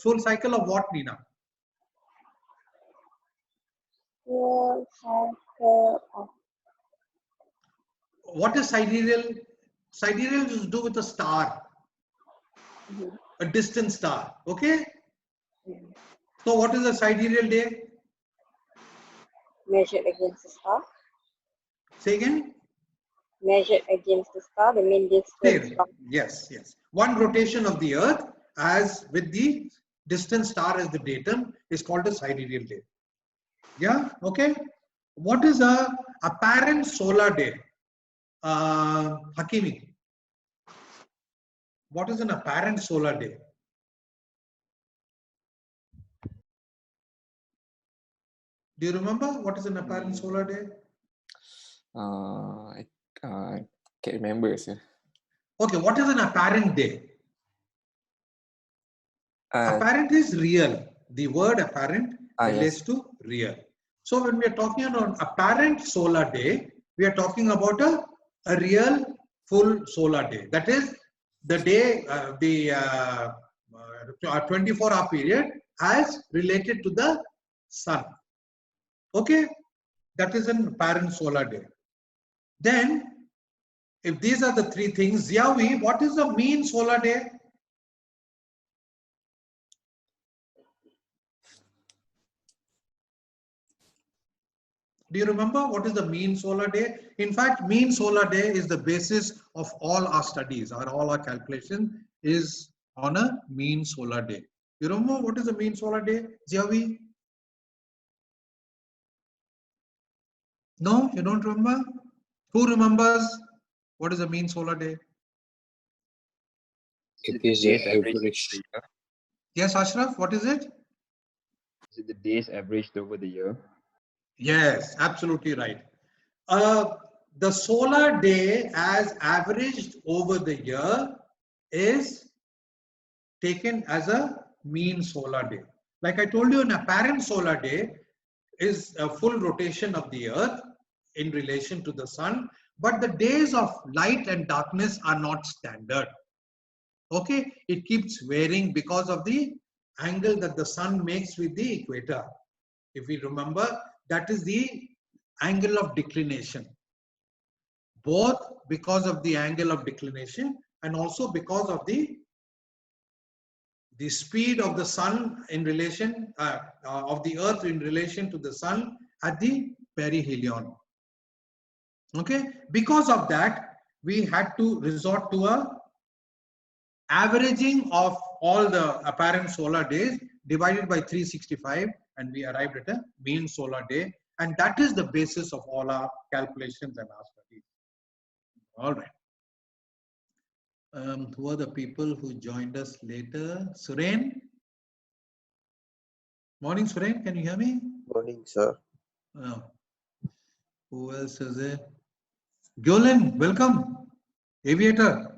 full cycle of what, Nina? Full cycle of. What is sidereal? Sidereal is to do with a star, a distant star. Okay. So what is a sidereal day? Measured against the star. Say again. Measured against the star, the mean distance. Yes, yes. One rotation of the Earth, as with the distant star as the datum, is called a sidereal day. Yeah. Okay. What is a apparent solar day? Hakimi. What is an apparent solar day? Do you remember what is an apparent solar day? I can't remember, sir. Okay, what is an apparent day? Apparent is real. The word apparent relates to real. So when we are talking about apparent solar day, we are talking about a real full solar day. That is the day, the 24-hour period as related to the sun. Okay, that is an apparent solar day. Then, if these are the three things, Ziawi, what is the mean solar day? Do you remember what is the mean solar day? In fact, mean solar day is the basis of all our studies, or all our calculation is on a mean solar day. You remember what is the mean solar day, Ziawi? No, you don't remember? Who remembers what is the mean solar day? It is the average. Yes, Ashraf, what is it? Is it the days averaged over the year? Yes, absolutely right. The solar day as averaged over the year is taken as a mean solar day. Like I told you, an apparent solar day is a full rotation of the Earth in relation to the sun, but the days of light and darkness are not standard. Okay, it keeps varying because of the angle that the sun makes with the equator. If we remember, that is the angle of declination. Both because of the angle of declination and also because of the speed of the sun in relation of the Earth in relation to the sun at the perihelion. Okay, because of that, we had to resort to a averaging of all the apparent solar days divided by 365, and we arrived at a mean solar day, and that is the basis of all our calculations and our studies. All right. Who are the people who joined us later? Suren? Morning, Suren. Can you hear me? Morning, sir. Who else is there? Gyolin, welcome. Aviator.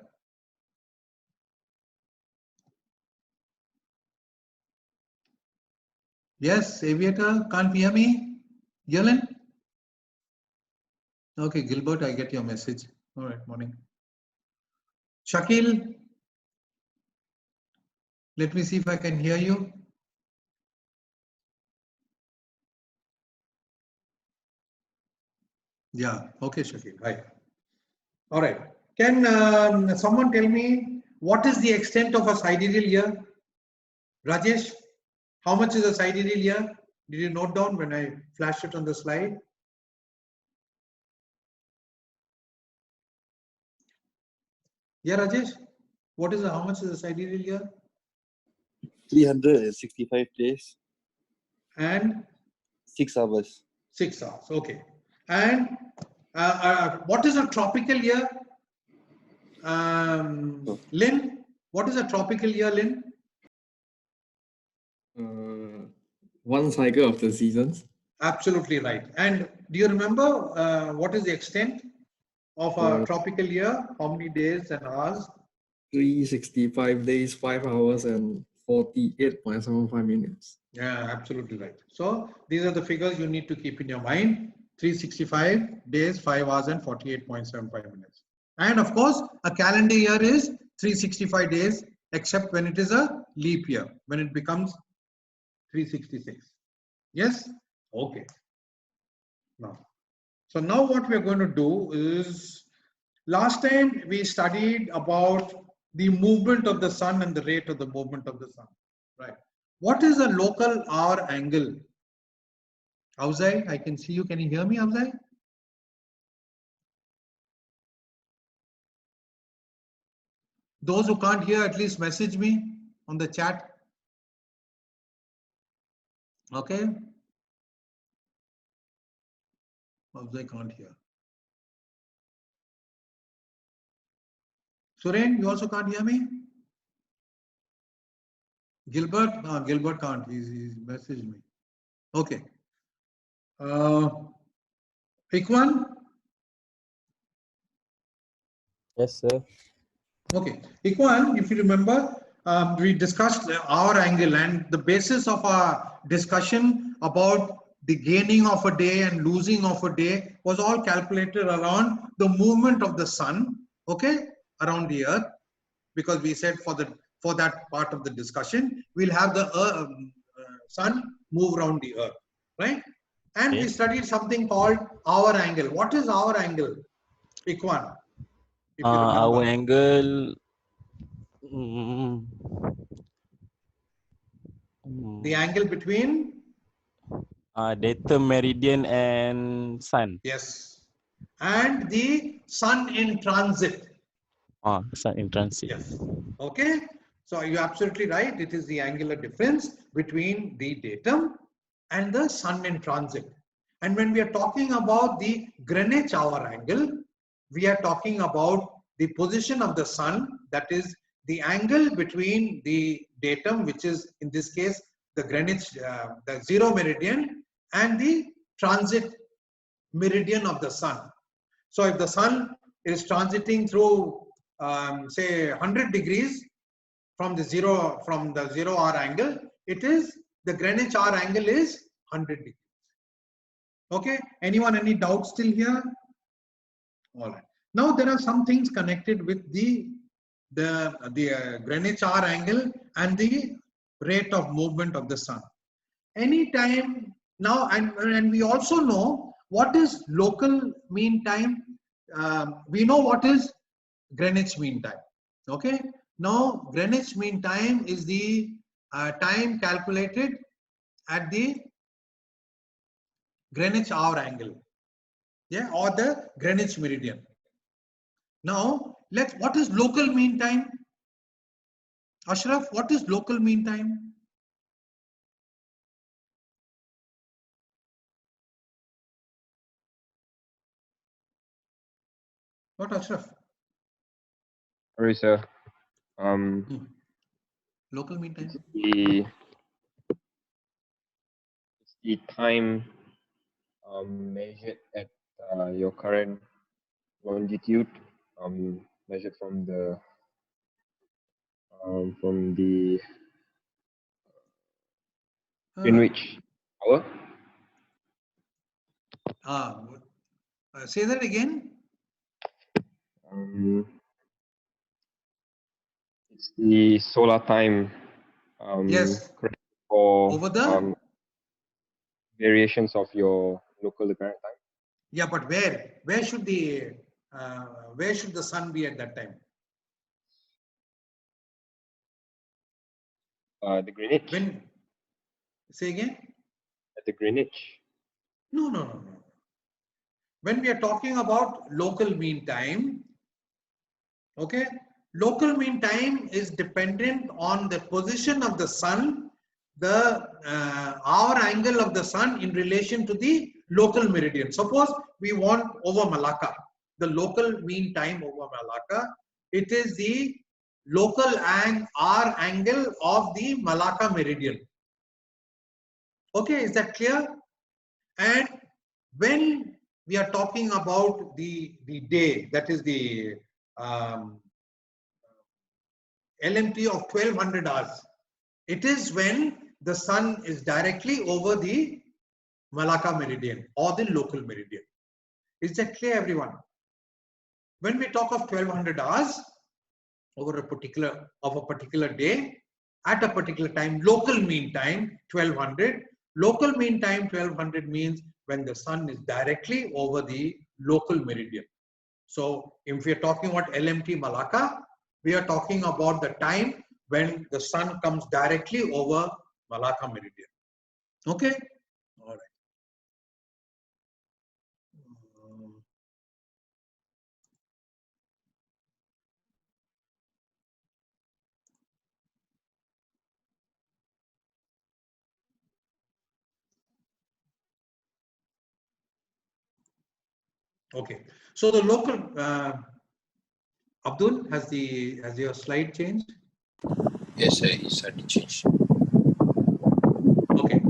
Yes, Aviator. Can't hear me? Gyolin? Okay, Gilbert, I get your message. All right, morning. Shakil, let me see if I can hear you. Yeah, okay, Shakil. Hi. All right. Can someone tell me what is the extent of a sidereal year? Rajesh, how much is a sidereal year? Did you note down when I flashed it on the slide? Yeah, Rajesh, how much is a sidereal year? 365 days. And? 6 hours. 6 hours, okay. And what is a tropical year? Lynn, what is a tropical year, Lynn? One cycle of the seasons. Absolutely right. And do you remember what is the extent of a tropical year? How many days and hours? 365 days, 5 hours, and 48.75 minutes. Yeah, absolutely right. So these are the figures you need to keep in your mind. 365 days, 5 hours, and 48.75 minutes. And of course, a calendar year is 365 days except when it is a leap year, when it becomes 366. Yes? Okay. Now, so now what we are going to do is, last time we studied about the movement of the sun and the rate of the movement of the sun, right? What is a local hour angle? Avzai, I can see you. Can you hear me, Avzai? Those who can't hear, at least message me on the chat. Okay? Avzai can't hear. Suren, you also can't hear me? Gilbert? No, Gilbert can't. He's messaged me. Okay. Ikwan? Yes, sir. Okay. Ikwan, if you remember, we discussed our angle, and the basis of our discussion about the gaining of a day and losing of a day was all calculated around the movement of the sun, okay, around the earth, because we said for that part of the discussion, we'll have the sun move around the earth, right? And we studied something called hour angle. What is hour angle, Ikwan? If you remember. Our angle. mm, The angle between? Datum meridian and sun. Yes. And the sun in transit. Sun in transit. Yes. Okay. So you're absolutely right. It is the angular difference between the datum and the sun in transit. And when we are talking about the Greenwich hour angle, we are talking about the position of the sun, that is the angle between the datum, which is in this case the Greenwich, the zero meridian, and the transit meridian of the sun. So if the sun is transiting through say 100 degrees from the zero hour angle, it is the Greenwich hour angle is 100 degrees. Okay, anyone any doubts still here? All right. Now there are some things connected with the Greenwich hour angle and the rate of movement of the sun. Anytime now, and we also know what is local mean time. We know what is Greenwich mean time. Okay. Now Greenwich mean time is the time calculated at the Greenwich hour angle, yeah, or the Greenwich meridian. Now what is local mean time? Ashraf, what is local mean time? What, Ashraf? Sorry, sir. Local mean time. It's the time measured at your current longitude, measured from the Greenwich hour. Say that again. It's the solar time. Yes. For over the variations of your local apparent time. Yeah, but where should the sun be at that time? The Greenwich. When? Say again. At the Greenwich. No. When we are talking about local mean time, okay, local mean time is dependent on the position of the sun, the hour angle of the sun in relation to the local meridian. Suppose we want over Malacca, the local mean time over Malacca, it is the local hour angle of the Malacca meridian. Okay, is that clear? And when we are talking about the day, that is the LMT of 1200 hours, it is when the sun is directly over the Malacca meridian or the local meridian. Is that clear, everyone? When we talk of 1200 hours, over a particular day at a particular time. Local mean time 1200. Local mean time 1200 means when the sun is directly over the local meridian. So if we are talking about LMT Malacca, we are talking about the time when the sun comes directly over Malacca meridian. Okay? All right. Okay. So the local Abdul, has your slide changed? Yes, sir, it's had to change. Okay.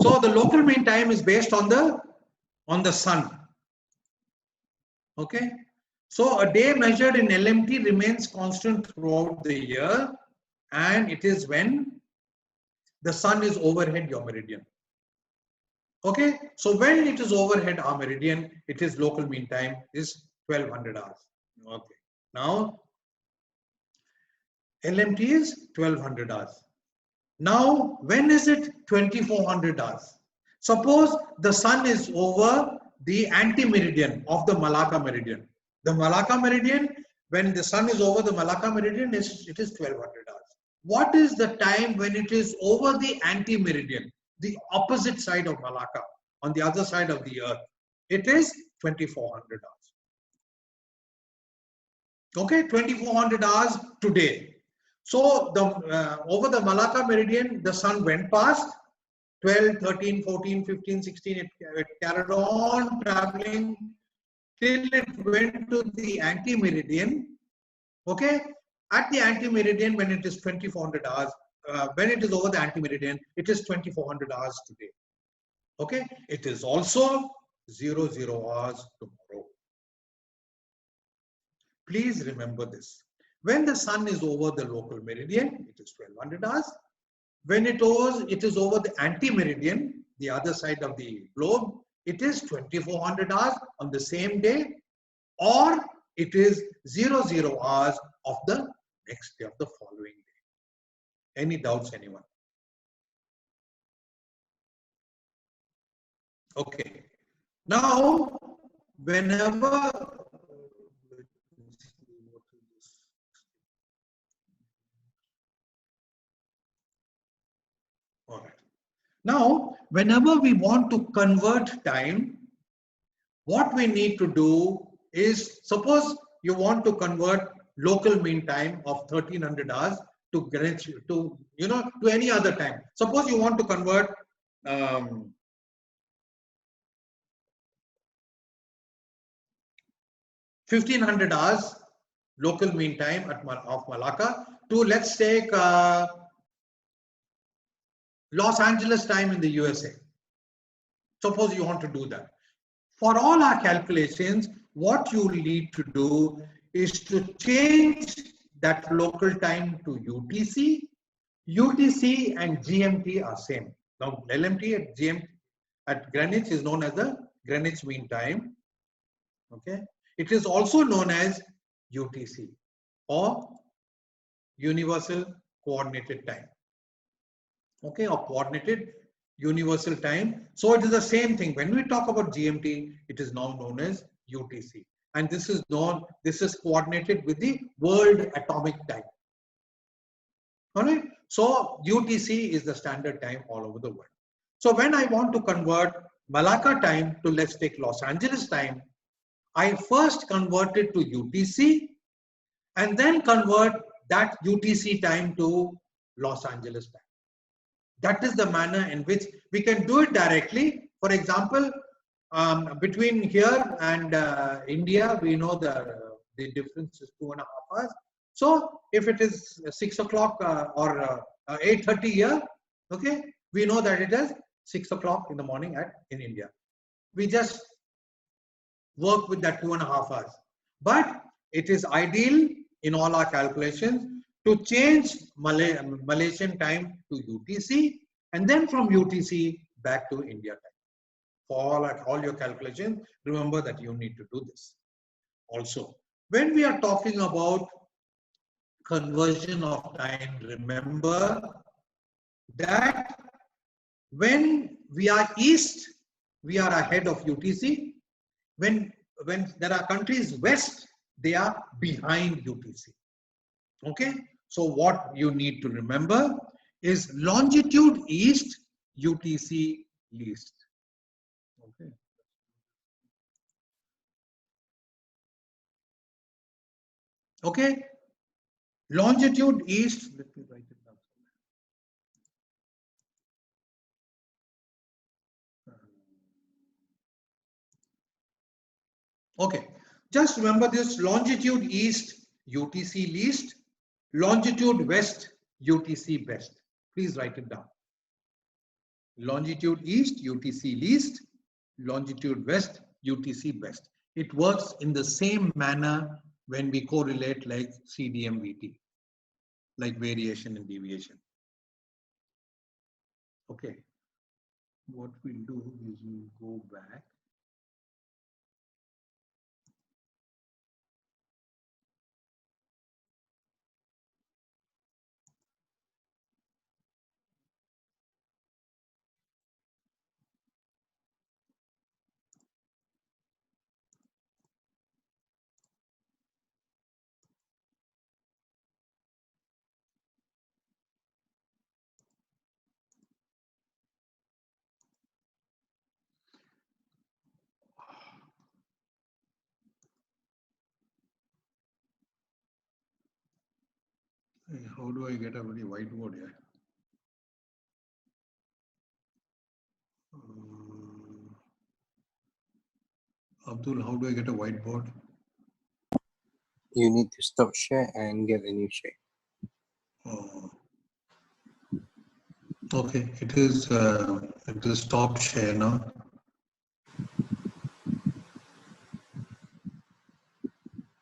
So the local mean time is based on the sun. Okay. So a day measured in LMT remains constant throughout the year, and it is when the sun is overhead your meridian. Okay. So when it is overhead our meridian, it is local mean time is 1200 hours. Okay. Now LMT is 1200 hours. Now, when is it 2400 hours? Suppose the sun is over the anti-meridian of the Malacca meridian. The Malacca meridian, when the sun is over the Malacca meridian, it is 1200 hours. What is the time when it is over the anti-meridian, the opposite side of Malacca, on the other side of the earth? It is 2400 hours. Okay, 2400 hours today. So over the Malacca meridian, the sun went past 12, 13, 14, 15, 16. It carried on traveling till it went to the anti-meridian. Okay, at the anti-meridian, when it is 2400 hours, when it is over the anti-meridian, it is 2400 hours today. Okay, it is also 00 hours tomorrow. Please remember this. When the sun is over the local meridian, it is 1200 hours. When it is over the anti-meridian, the other side of the globe, it is 2400 hours on the same day, or it is 00 hours of the next day, of the following day. Any doubts, anyone? Okay. Now, whenever all right. Now, whenever we want to convert time, what we need to do is, suppose you want to convert local mean time of 1300 hours to Greenwich, to any other time. Suppose you want to convert 1500 hours local mean time of Malacca to, let's take Los Angeles time in the USA. Suppose you want to do that. For all our calculations, what you need to do is to change that local time to UTC. UTC and GMT are same. Now LMT at GMT at Greenwich is known as the Greenwich Mean Time. Okay. It is also known as UTC or Universal Coordinated Time. Okay, or Coordinated Universal Time. So it is the same thing. When we talk about GMT, it is now known as UTC. And this is coordinated with the World Atomic Time. All right. So UTC is the standard time all over the world. So when I want to convert Malacca time to, let's take Los Angeles time, I first convert it to UTC and then convert that UTC time to Los Angeles time. That is the manner in which we can do it directly. For example, between here and India, we know the difference is 2.5 hours. So if it is 6 o'clock or 8:30 here, okay, we know that it is 6 o'clock in the morning in India. We just work with that 2.5 hours. But it is ideal in all our calculations to change Malaysian time to UTC and then from UTC back to India time. For all your calculations, remember that you need to do this. Also, when we are talking about conversion of time. Remember that when we are east, we are ahead of UTC. When there are countries west, they are behind UTC. Okay, so what you need to remember is longitude east, UTC least. Okay. Okay, longitude east, let me write it down. Okay, just remember this: longitude east, UTC least, longitude west, UTC best. Please write it down. Longitude east, UTC least, longitude west, UTC best. It works in the same manner when we correlate like CDM-VT, like variation and deviation. Okay, what we'll do is we'll go back. How do I get a very whiteboard here? Abdul, how do I get a whiteboard? You need to stop share and get a new share. Oh. Okay, it is stop share now.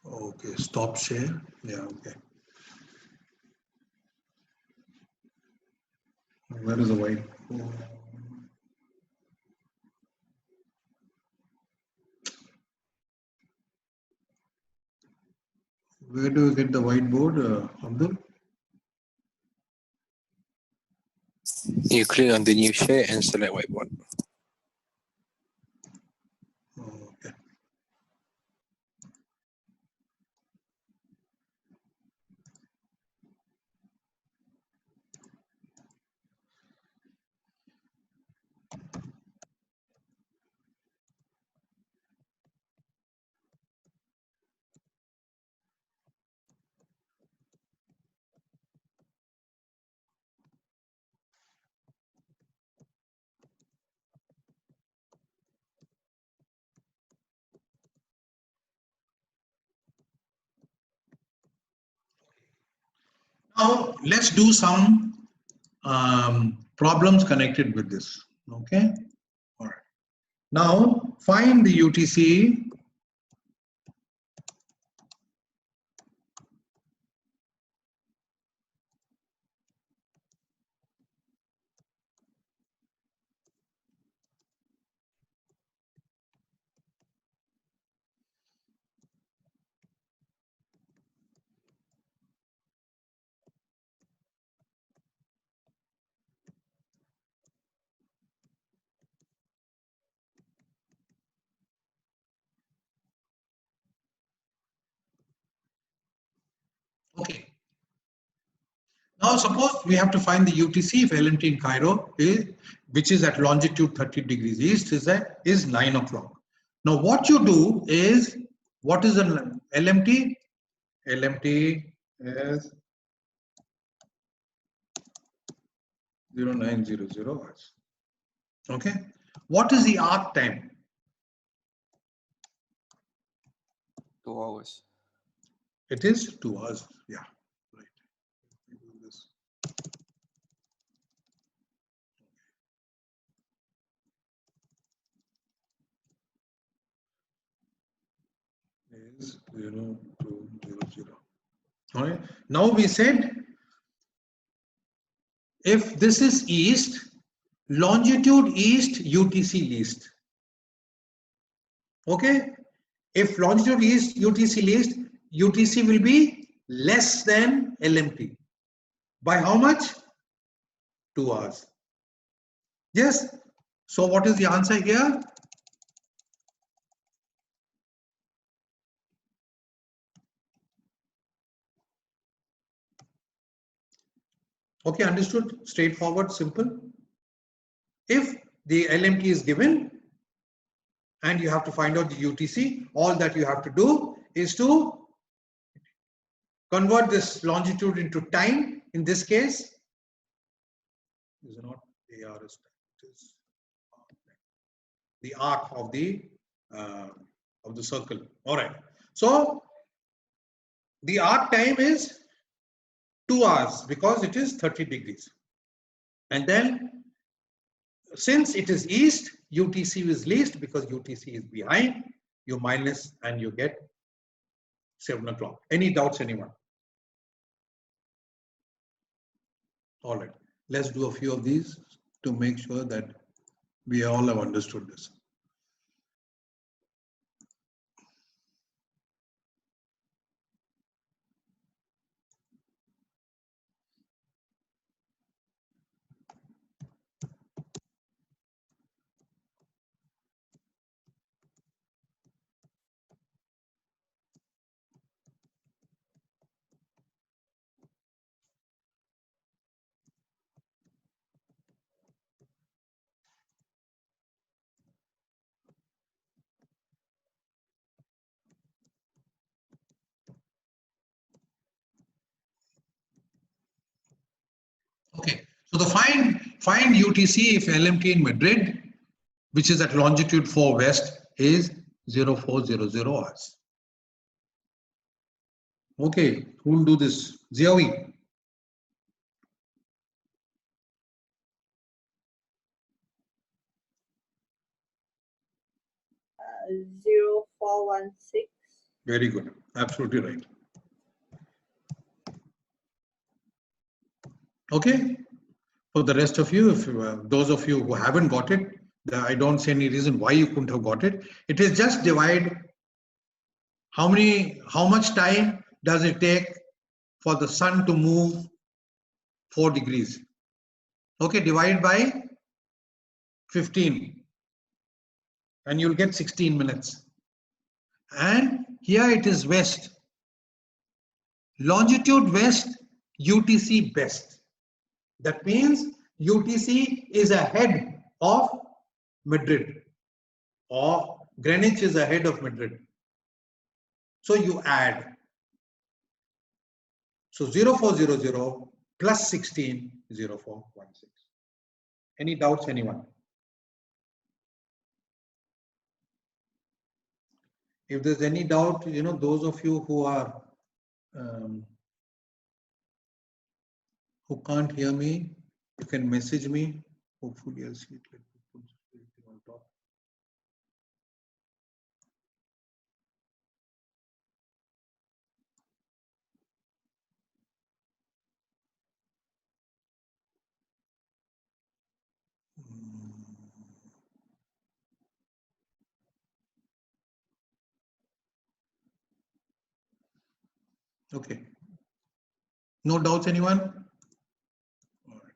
Okay, stop share. Yeah, okay. Where is the whiteboard? Where do you get the whiteboard, Abdul? You click on the new share and select whiteboard. Okay. Now let's do some problems connected with this. Okay. All right. Now find the UTC. Okay. Now suppose we have to find the UTC if LMT in Cairo is, which is at longitude 30 degrees east, is 9 o'clock. Now what you do is, what is an LMT? LMT is 0900 hours. Okay. What is the arc time? 2 hours. It is 2 hours. Yeah. Right. Let me do this. Is 0200. All right. Now we said if this is east, longitude east, UTC least. Okay. If longitude east, UTC least, UTC will be less than LMT. By how much? 2 hours. Yes. So what is the answer here? Okay, understood. Straightforward, simple. If the LMT is given and you have to find out the UTC, all that you have to do is to convert this longitude into time. In this case, is not ARS, it is the arc of the circle. All right. So the arc time is 2 hours because it is 30 degrees. And then since it is east, UTC is least because UTC is behind. You minus and you get 7 o'clock. Any doubts, anyone? All right. Let's do a few of these to make sure that we all have understood this. Okay, so the find UTC if LMT in Madrid, which is at longitude 4 west, is 0400 hours. Okay, who will do this? Ziawi. 0416. Very good, absolutely right. Okay, for the rest of you, if those of you who haven't got it, I don't see any reason why you couldn't have got it. It is just divide how much time does it take for the sun to move 4 degrees. Okay, divide by 15 and you'll get 16 minutes. And here it is west. Longitude west, UTC best. That means UTC is ahead of Madrid, or Greenwich is ahead of Madrid. So you add. So 0400 plus 16, 0416. Any doubts, anyone? If there's any doubt, those of you who are who can't hear me, you can message me. Hopefully I'll see it. Let me put it on top. Okay. No doubts, anyone? All right.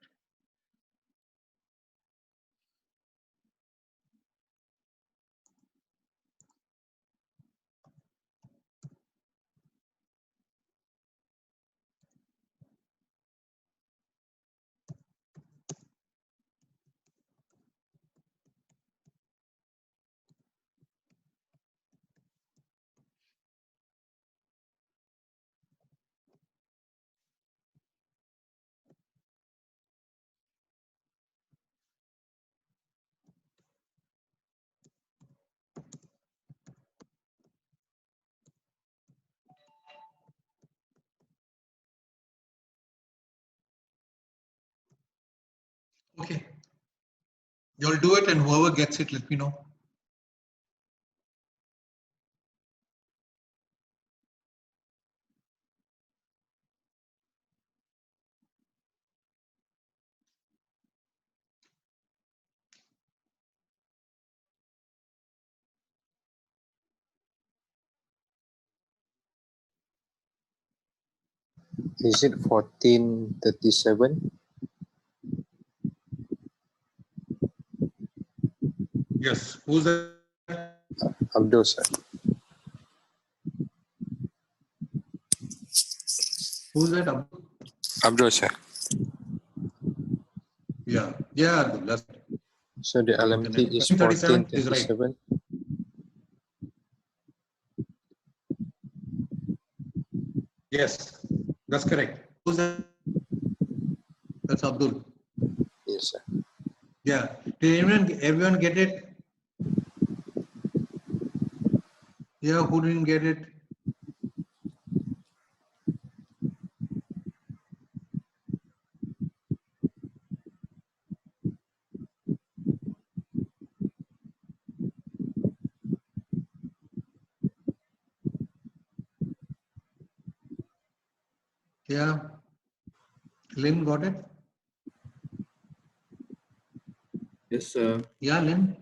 Okay. You'll do it, and whoever gets it, let me know. Is it 1437? Yes. Who's that? Abdul, sir. Who's that? Abdul? Abdul, sir. Yeah. Yeah, Abdul. That's right. So the LMT is 37 is right. 1437. Yes, that's correct. Who's that? That's Abdul. Yes, sir. Yeah. Did everyone get it? Yeah, who didn't get it? Yeah. Lynn got it? Yes, sir. Yeah, Lynn.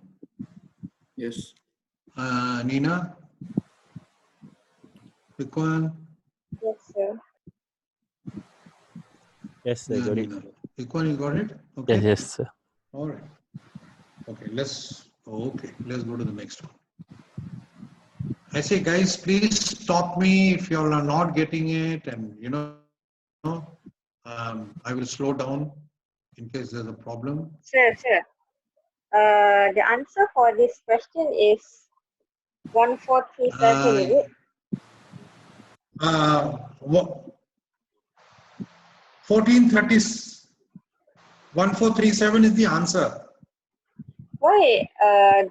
Yes. Nina. Ikwan. Yes, sir. Yes, sir. Yeah, Got it. Nina. Ikwan, you got it? Okay. Yes, yes, sir. All right. Okay, let's go to the next one. I say, guys, please stop me if you all are not getting it, and I will slow down in case there's a problem. Sir. The answer for this question is 1437, is it? 1437 is the answer. Why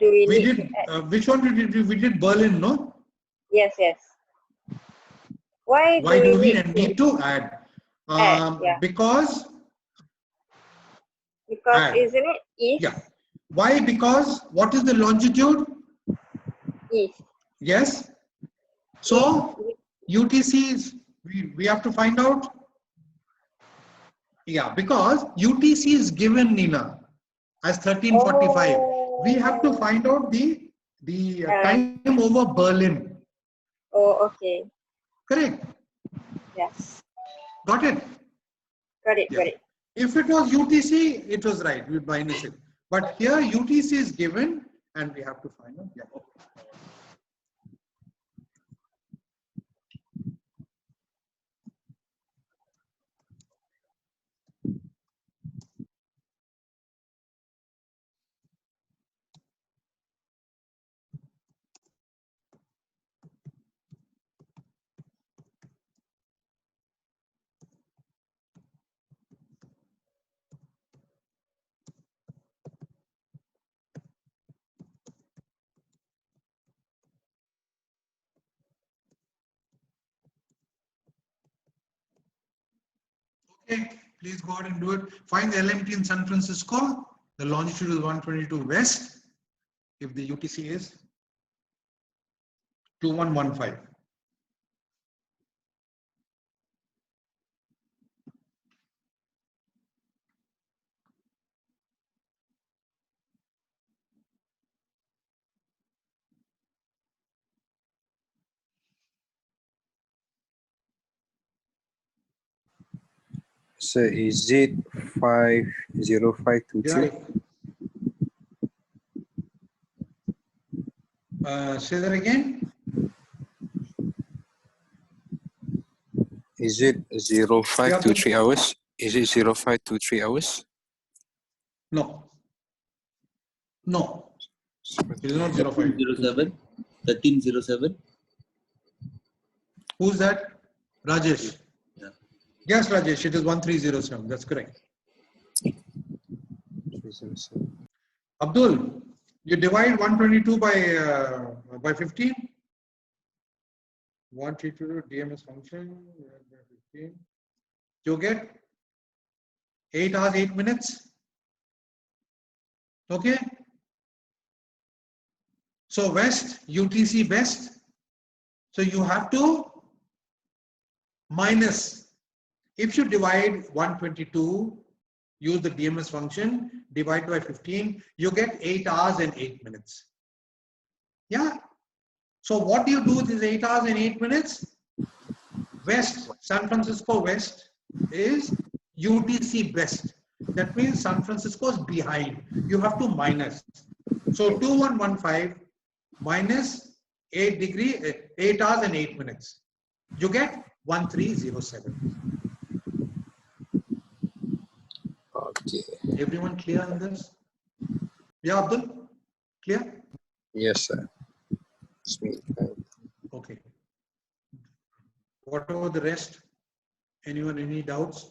do we We need did, to add? which one did we do? We did Berlin, no? Yes. Why Why do do we we need to add? yeah. Because add. Isn't it east? Yeah. Why? Because what is the longitude? East. Yes. So UTC is, we have to find out. Yeah, because UTC is given, Nina, as 1345. We have to find out the time over Berlin. Oh, okay. Correct. Yes. Got it? Got it. If it was UTC, it was right. We'd minus it. But here UTC is given and we have to find out. Yeah. Okay, please go ahead and do it. Find the LMT in San Francisco. The longitude is 122 west. If the UTC is 2115. So is it 50523? Say that again. Is it 0523 hours? Is it 0523 hours? No. It is not 05. 1307. Who's that? Rajesh. Yeah. Yes, Rajesh, it is 1307. That's correct. Abdul, you divide 122 by 15. 132 DMS function by 15. You get 8 hours, 8 minutes. Okay. So west, UTC west. So you have to minus. If you divide 122, use the DMS function, divide by 15, you get 8 hours and 8 minutes. Yeah. So what do you do with these 8 hours and 8 minutes? West, San Francisco West is UTC West. That means San Francisco is behind. You have to minus. So 2115 minus 8 hours and 8 minutes. You get 1307. Okay. Everyone clear on this? Yeah, Abdul? Clear? Yes, sir. It's me. Okay. What about the rest? Anyone, any doubts?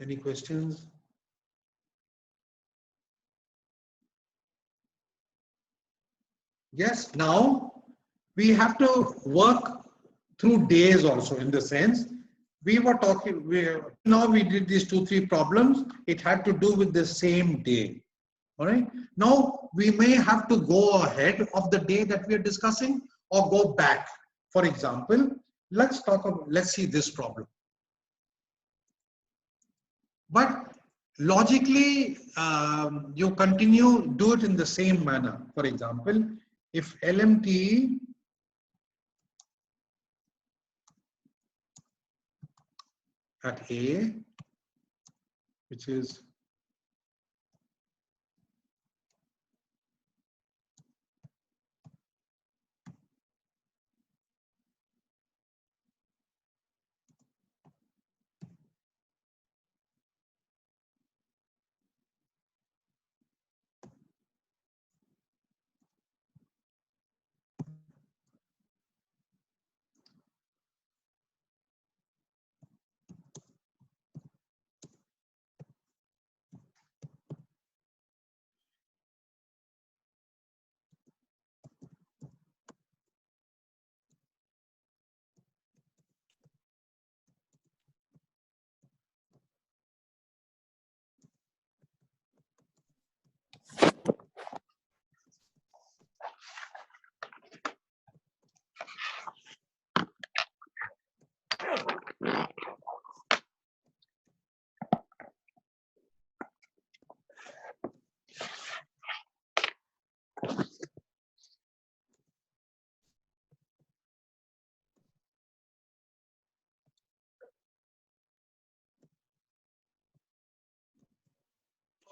Any questions? Yes, now we have to work through days also, in the sense we were talking, now we did these 2-3 problems. It had to do with the same day. All right. Now we may have to go ahead of the day that we are discussing or go back. For example, let's see this problem. But logically, you do it in the same manner. For example, if LMT at A, which is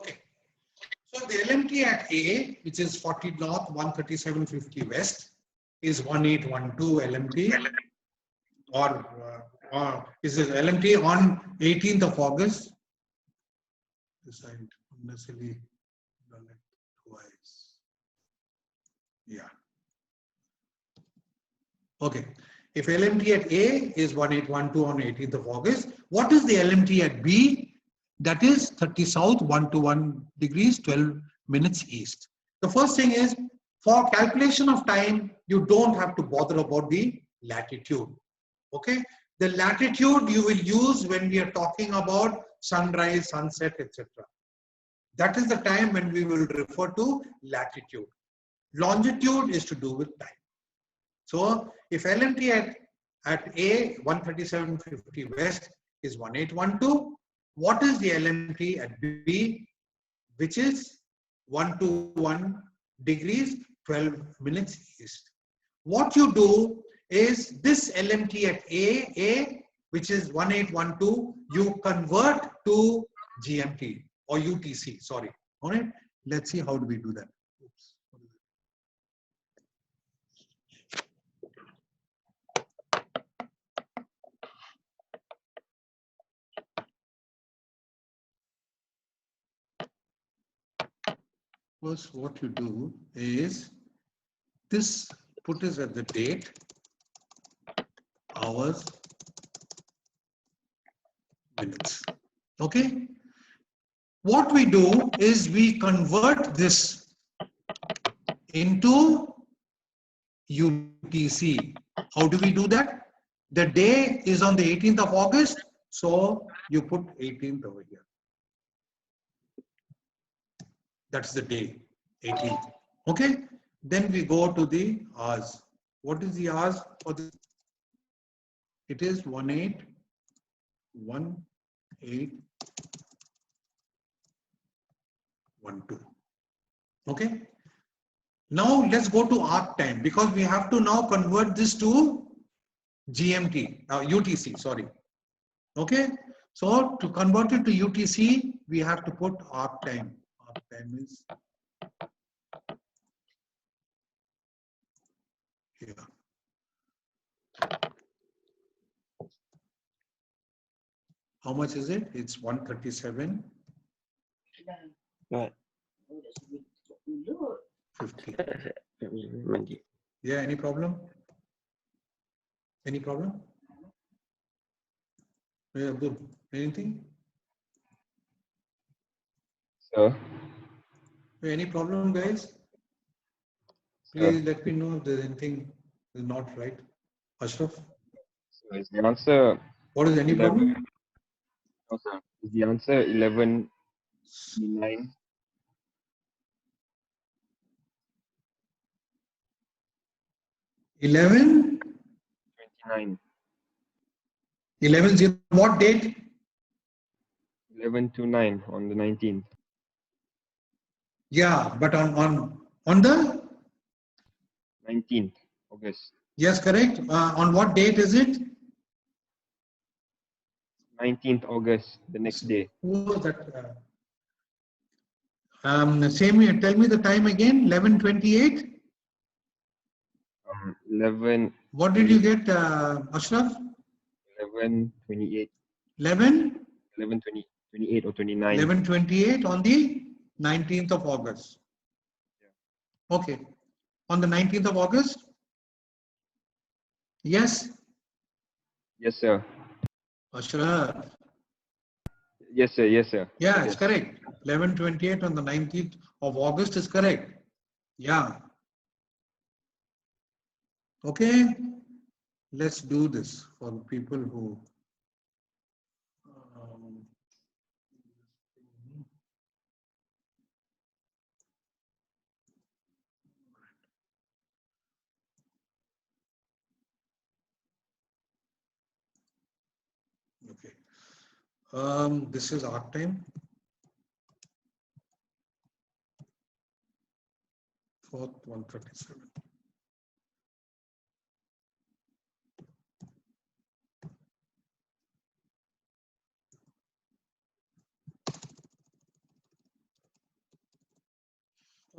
okay. So the LMT at A, which is 40 north, 137.50 west, is 1812 LMT, or is it LMT on 18th of August? Decide unnecessarily done it twice. Yeah. Okay. If LMT at A is 1812 on 18th of August, what is the LMT at B? That is 30 south, 121 degrees, 12 minutes east. The first thing is, for calculation of time, you don't have to bother about the latitude. Okay. The latitude you will use when we are talking about sunrise, sunset, etc. That is the time when we will refer to latitude. Longitude is to do with time. So if LMT at A 137.50 west is 1812, what is the LMT at B, which is 121 degrees 12 minutes east? What you do is this LMT at A, which is 1812, you convert to GMT or UTC, sorry. All right, let's see how do we do that. Oops. First, what you do is this, put this at the date, hours, minutes. Okay. What we do is we convert this into UTC. How do we do that? The day is on the 18th of August, so you put 18th over here. That's the day, 18th. Okay. Then we go to the hours. What is the hours for this? It is 181812. Okay. Now let's go to arc time because we have to now convert this to GMT, UTC, sorry. Okay. So to convert it to UTC, we have to put arc time. Arc time is here. How much is it? It's 137. Right. 50. Yeah, any problem? Any problem? Yeah, good. Anything? Sir. Any problem, guys? Please let me know if there's anything is not right. Ashraf, So is the answer what is any problem? no, sir. Is the answer 11:29? 11? 29. 11 what date? 11:29 on the 19th. Yeah, but on the 19th August. yes, correct. On what date is it? 19th August, the next day. Who was that? Same here. Tell me the time again. 11:28. 11. What did you get, Ashraf? 11:28. 11? 11:28 or 29. 11:28 on the 19th of August. Okay. On the 19th of August? Yes, Yes, sir. Ashraf. Yes, sir. Yes, sir. Yeah, it's Yes. correct. 11:28 on the 19th of August is correct. Yeah. Okay. Let's do this for the people who. Okay. This is arc time. 4th 137.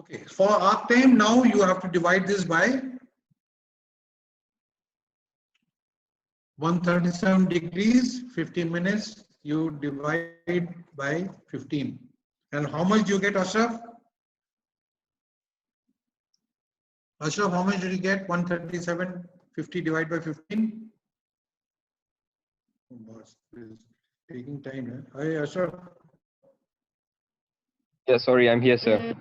Okay, for arc time now you have to divide this by 137 degrees, 15 minutes, you divide by 15. And how much do you get, Ashraf? Ashraf, how much did you get? 137, 50 divided by 15? Oh, boss, it's taking time. Eh? Hi, Ashraf. Yeah, sorry, I'm here, sir.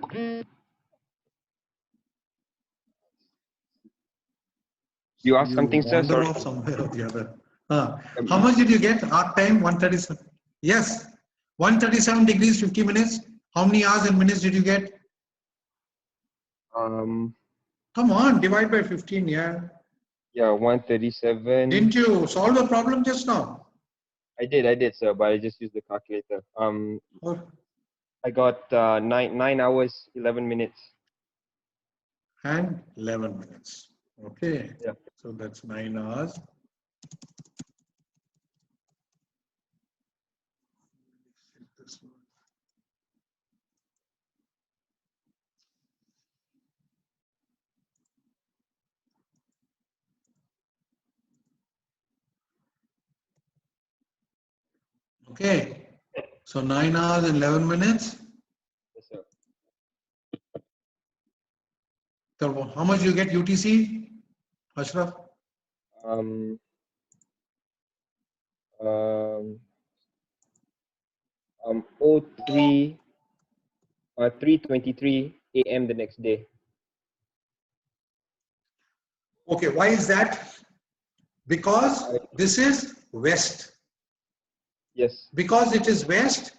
You asked something, sir? Wander Sorry. off somewhere or the other. How much did you get? Arc time 137. Yes, 137 degrees, 50 minutes. How many hours and minutes did you get? Come on, divide by 15, yeah. Yeah, 137. Didn't you solve the problem just now? I did, sir, but I just used the calculator. Or I got 9 hours, 11 minutes. and 11 minutes. Okay. Yeah. So that's 9 hours. Okay. So 9 hours and 11 minutes. Yes, sir. So how much you get UTC, Ashraf? 3:23 a.m. the next day. Okay, why is that? Because this is west. Yes. Because it is west,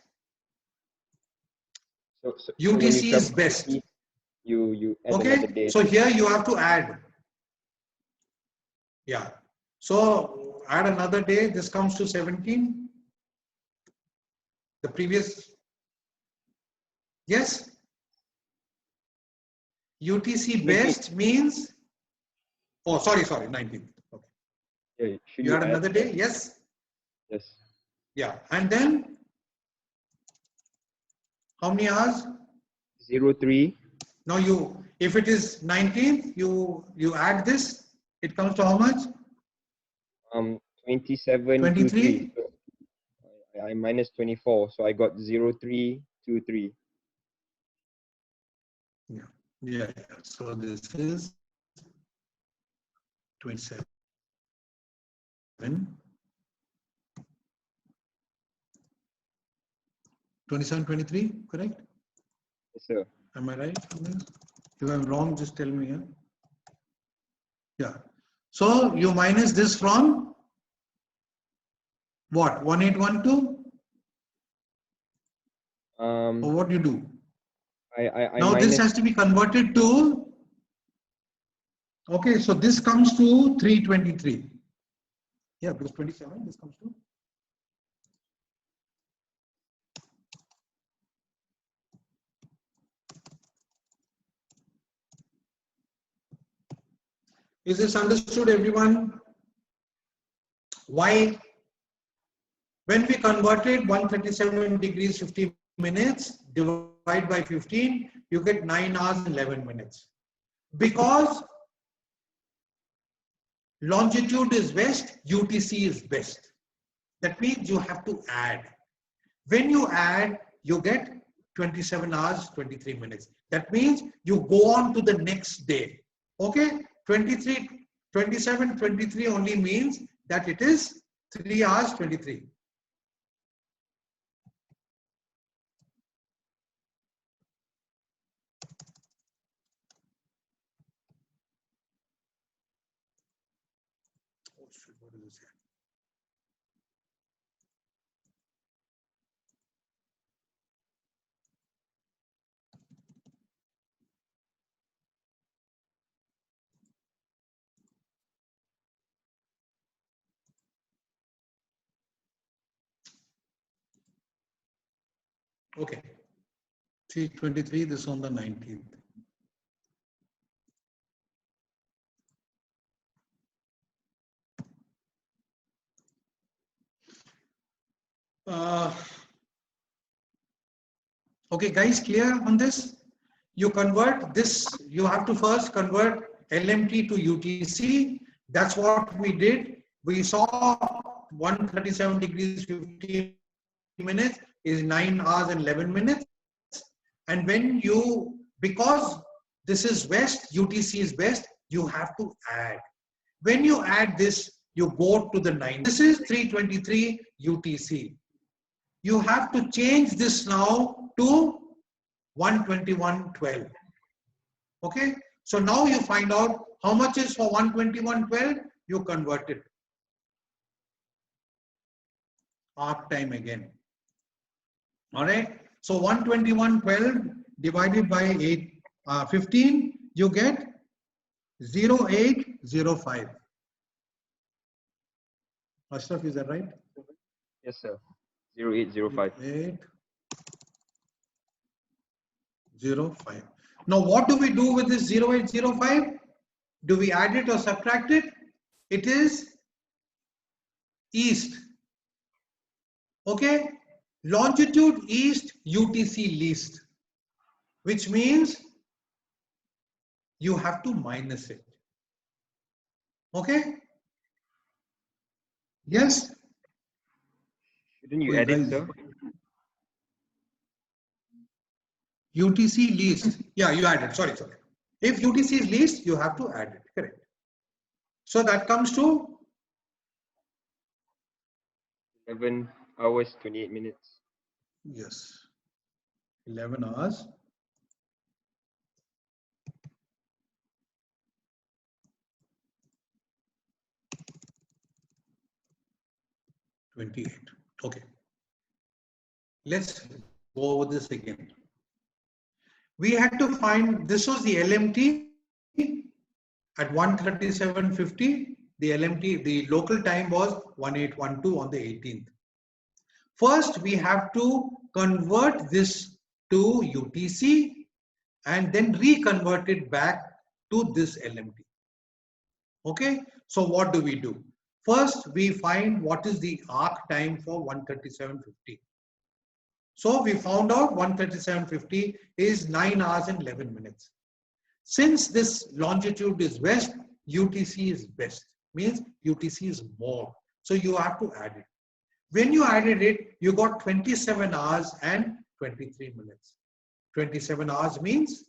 So when UTC you is travel best. east, you add another Okay, day. so here you have to add. Yeah. So add another day. This comes to 17. The previous. Yes. UTC best means, oh, sorry, 19th. Okay. Yeah, should You had add another day? Yes. Yes. Yeah. And then, how many hours? 03. Now if it is 19th, you add this, it comes to how much? 27. 23? So I minus 24, so I got 0323. Yeah. So this is 27. 27, 23, correct? Yes, sir. Am I right on this? If I'm wrong, just tell me. Yeah. So you minus this from what? 1812? Or what you do? I Now this minus, has to be converted to, okay, so this comes to 323. Yeah, because 27, this comes to. Is this understood, everyone? Why? When we converted 137 degrees 50 minutes, divide by 15, you get 9 hours and 11 minutes. Because longitude is west, UTC is best. That means you have to add. When you add, you get 27 hours, 23 minutes. That means you go on to the next day. Okay? 23, 27, 23 only means that it is 3 hours, 23. Oh, shit, what is this here? Okay. 323, this on the 19th. Okay, guys, clear on this? You convert this, you have to first convert LMT to UTC. That's what we did. We saw 137 degrees 15 minutes is 9 hours and 11 minutes. And when you, because this is west, UTC is west, you have to add. When you add this, you go to the 9. This is 323 UTC. You have to change this now to 121.12. Okay, so now you find out how much is for 121.12, you convert it. Arc time again. All right, so 121.12 divided by 15, you get 0805. Ashraf, is that right? yes, sir. 0805. 0805. Now, what do we do with this 0805? Do we add it or subtract it? It is east. Okay, longitude east, UTC least, which means you have to minus it. Okay? Yes? Shouldn't you add it, sir? UTC least. Yeah, you add it. Sorry. If UTC is least, you have to add it. Correct. So that comes to 11 hours, 28 minutes. yes, 11 hours. 28. Okay. Let's go over this again. We had to find, this was the LMT at 137.50. The LMT, the local time was 1812 on the 18th. First, we have to convert this to UTC and then reconvert it back to this LMT. Okay, so what do we do? First, we find what is the arc time for 137.50. So we found out 137.50 is 9 hours and 11 minutes. Since this longitude is west, UTC is west, means UTC is more. So you have to add it. When you added it, you got 27 hours and 23 minutes. 27 hours means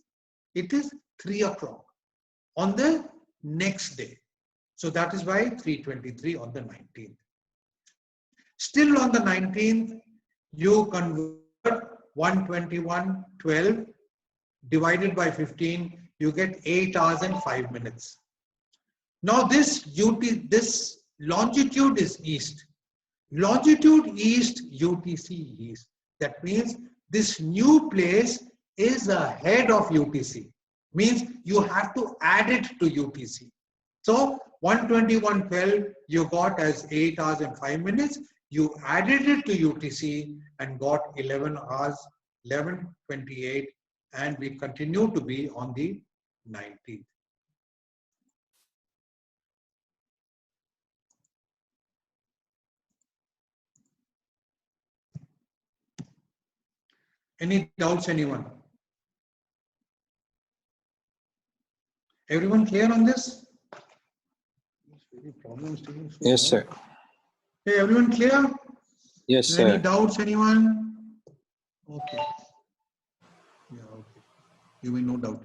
it is 3 o'clock on the next day. So that is why 3:23 on the 19th. Still on the 19th, you convert 121.12 divided by 15, you get 8 hours and 5 minutes. Now this longitude is east. Longitude east, UTC east. That means this new place is ahead of UTC. Means you have to add it to UTC. So 121.12 you got as 8 hours and 5 minutes. You added it to UTC and got 11 hours, 11:28, and we continue to be on the 19th. Any doubts, anyone? Everyone clear on this? Yes, sir. Hey, everyone clear? Yes, Any sir. doubts, anyone? Okay. Yeah, okay. You mean no doubt.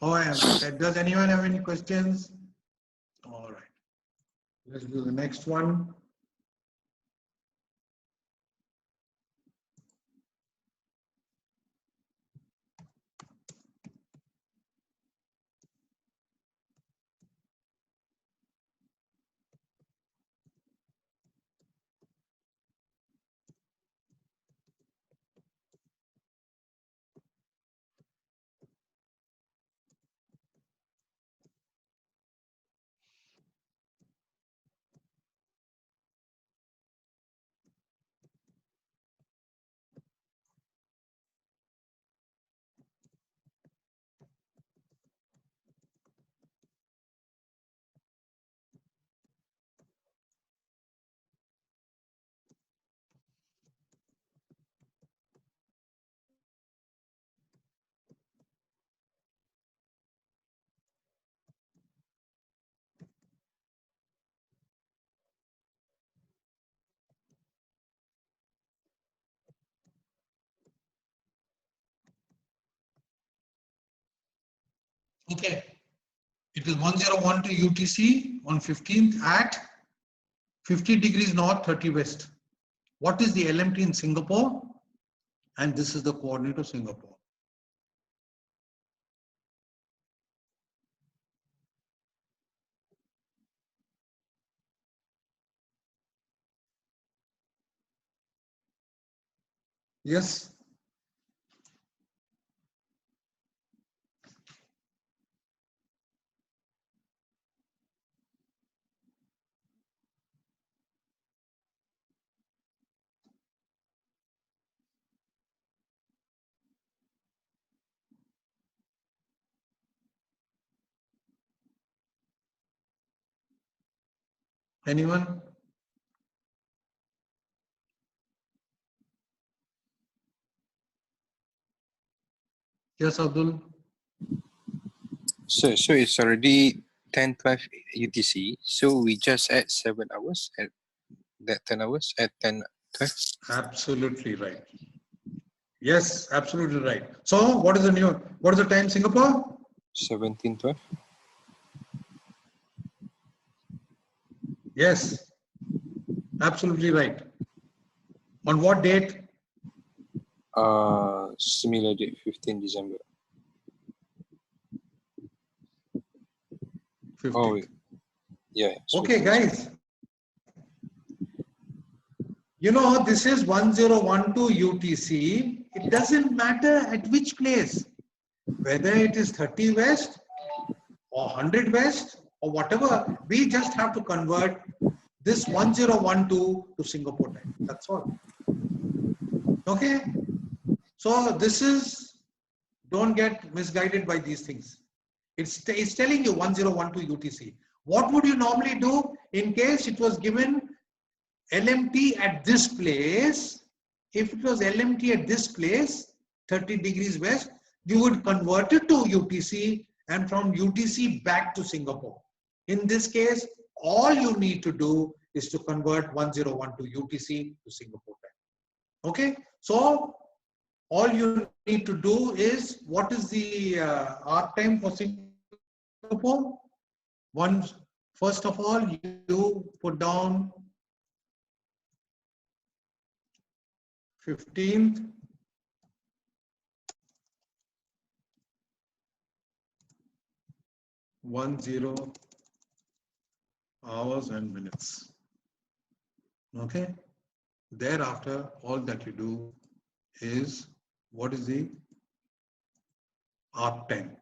Oh, does anyone have any questions? All right. Let's do the next one. Okay. It is 1012 UTC on 15th at 50 degrees north, 30 west. What is the LMT in Singapore? And this is the coordinate of Singapore. Yes. Anyone? Yes, Abdul. So it's already 10:12 UTC. So we just add 7 hours at that 10 hours at 10:12. Absolutely right. Yes, absolutely right. So what is the time Singapore? 17:12. Yes, absolutely right. On what date? Similar date, 15 December. 15th. Oh, wait. Yeah. So Okay, guys. You know, this is 1012 UTC. It doesn't matter at which place, whether it is 30 west or 100 west or whatever, we just have to convert this 1012 to Singapore time. That's all. Okay. So this is Don't get misguided by these things. It's telling you 1012 UTC. What would you normally do in case it was given LMT at this place? If it was LMT at this place, 30 degrees west, you would convert it to UTC and from UTC back to Singapore. In this case, all you need to do is to convert 1012 UTC to Singapore time. Okay, so all you need to do is, what is the arc time for Singapore? First of all, you put down 15th, hours and minutes. Okay. Thereafter, all that you do is, what is the arc time?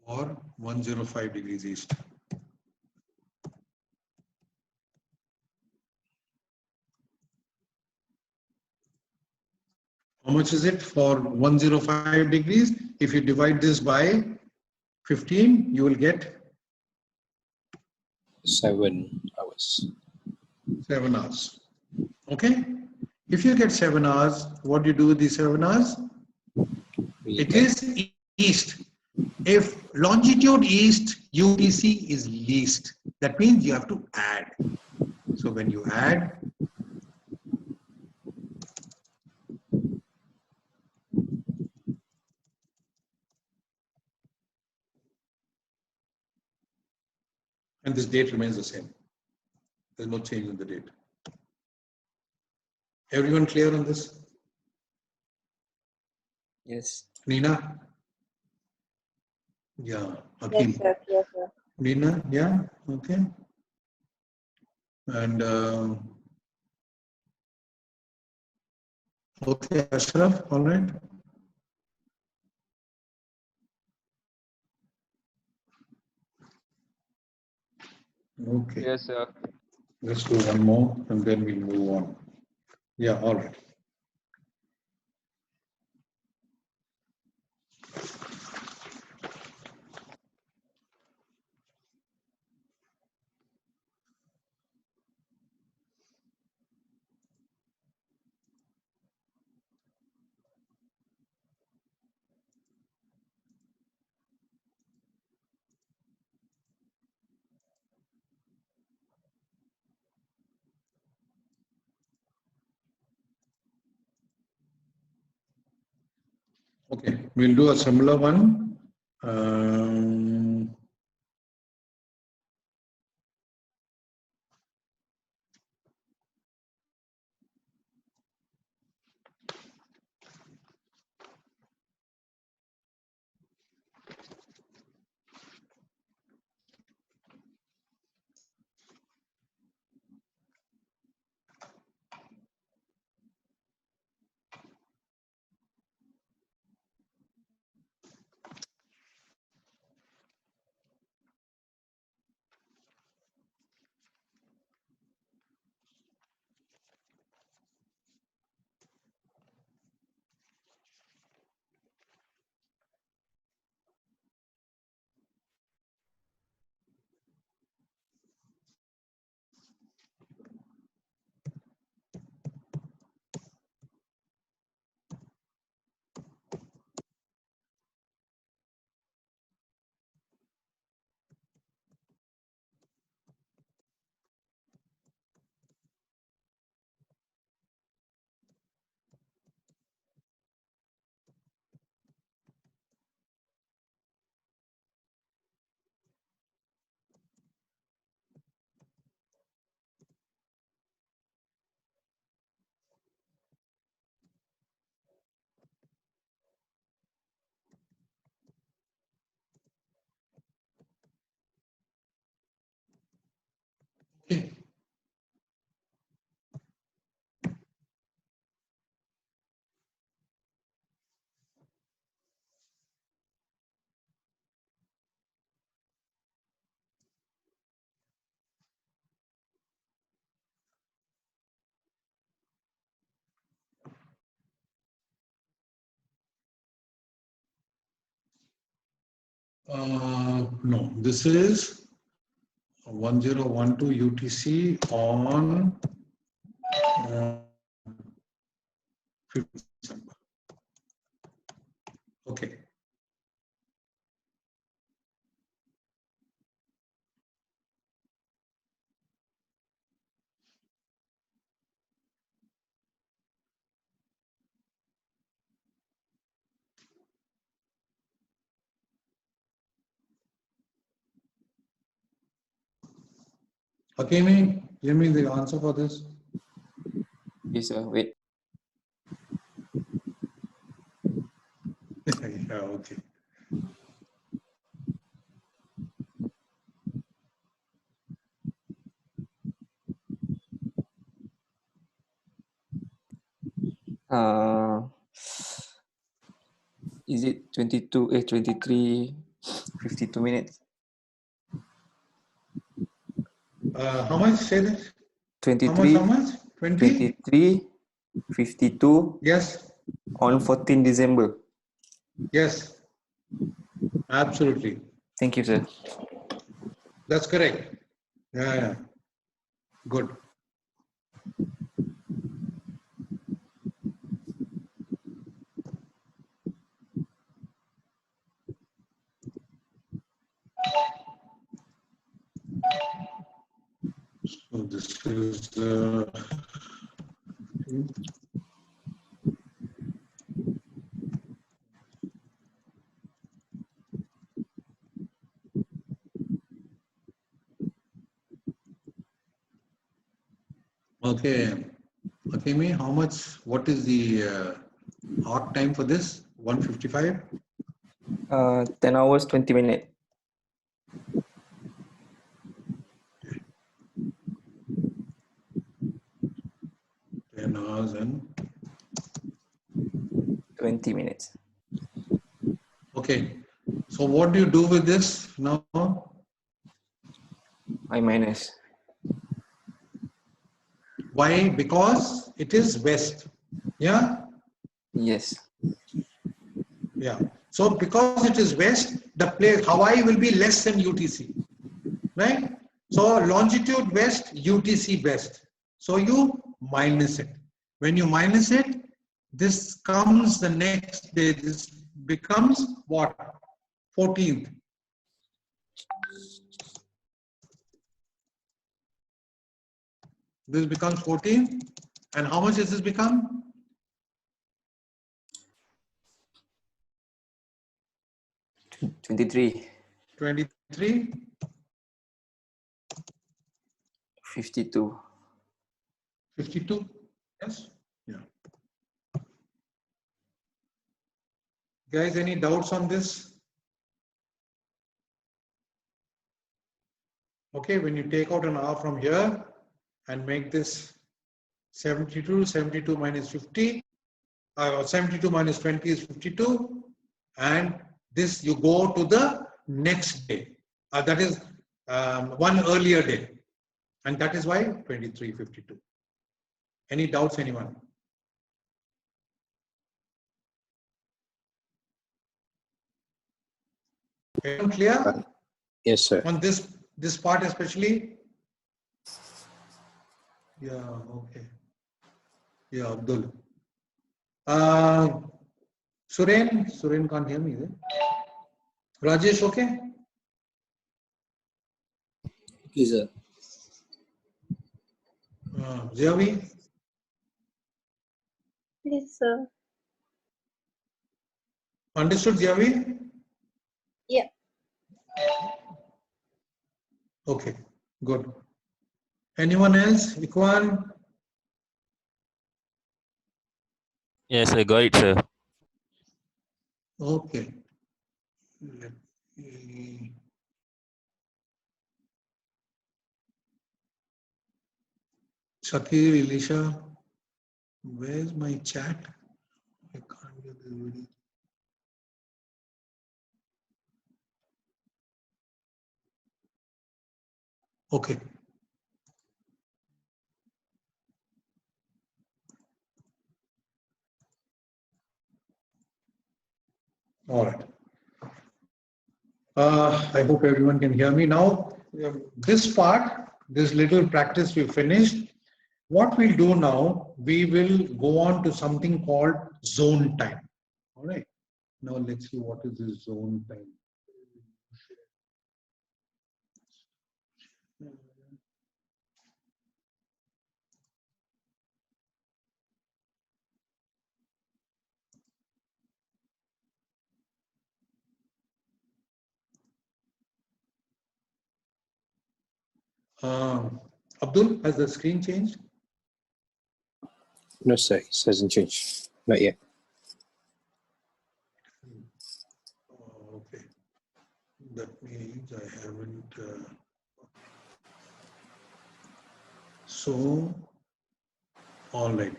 For 105 degrees east. How much is it for 105 degrees? If you divide this by 15, you will get 7 hours. 7 hours. Okay. If you get 7 hours, what do you do with these 7 hours? It is east. If longitude east, UTC is least. That means you have to add. So when you add, and this date remains the same. There's no change in the date. Everyone clear on this? Yes. Nina? Yeah. Hakeem. Yes, sir. Yes, sir. Nina? Yeah. Okay. And okay, Ashraf. All right. Okay. Yes, sir. Let's do one more and then we'll move on. Yeah, all right. Okay, we'll do a similar one. No, this is 1012 UTC on 5th December. Okay. Hakimi, give me the answer for this. Yes, sir. Wait. Yeah, okay. Is it 23, 52 minutes? How much? Say that. How 23, much? 20? 23, 52 Yes, on 14 December. yes, absolutely. Thank you, sir. That's correct. Yeah, yeah. Good. So this is okay. Hakimi, how much? What is the arc time for this? 155? 10 hours, 20 minutes. 10 hours and 20 minutes. okay. So what do you do with this now? I minus. Why? Because it is west. Yeah? Yes. Yeah. So because it is west, the place Hawaii will be less than UTC. Right? So longitude west, UTC west. So you minus it. When you minus it, this comes the next day. This becomes what? 14th. This becomes 14. And how much does this become? 23, 23. 52. 52. Yes. Yeah. Guys, any doubts on this? Okay, when you take out an hour from here and make this 72, 72 minus 50, 72 minus 20 is 52, and this you go to the next day. That is one earlier day, and that is why 2352. Any doubts, anyone? Everyone clear Yes, sir. on this part especially? Yeah, okay. Yeah, Abdul. Suren can't hear me. Is it? Rajesh, okay? Okay, sir. Ziavi? Yes, sir. Understood, Ziavi? Yeah. Okay, good. Anyone else? Ikwan? Yes, I got it, sir. Okay. Let me- Shakir, Elisha, where's my chat? I can't get the video. Okay. All right. I hope everyone can hear me now. This part, this little practice we finished. What we'll do now, we will go on to something called zone time. All right. Now let's see what is this zone time. Abdul, has the screen changed? No, sir, it hasn't changed. Not yet. Okay. That means I haven't. So, all right.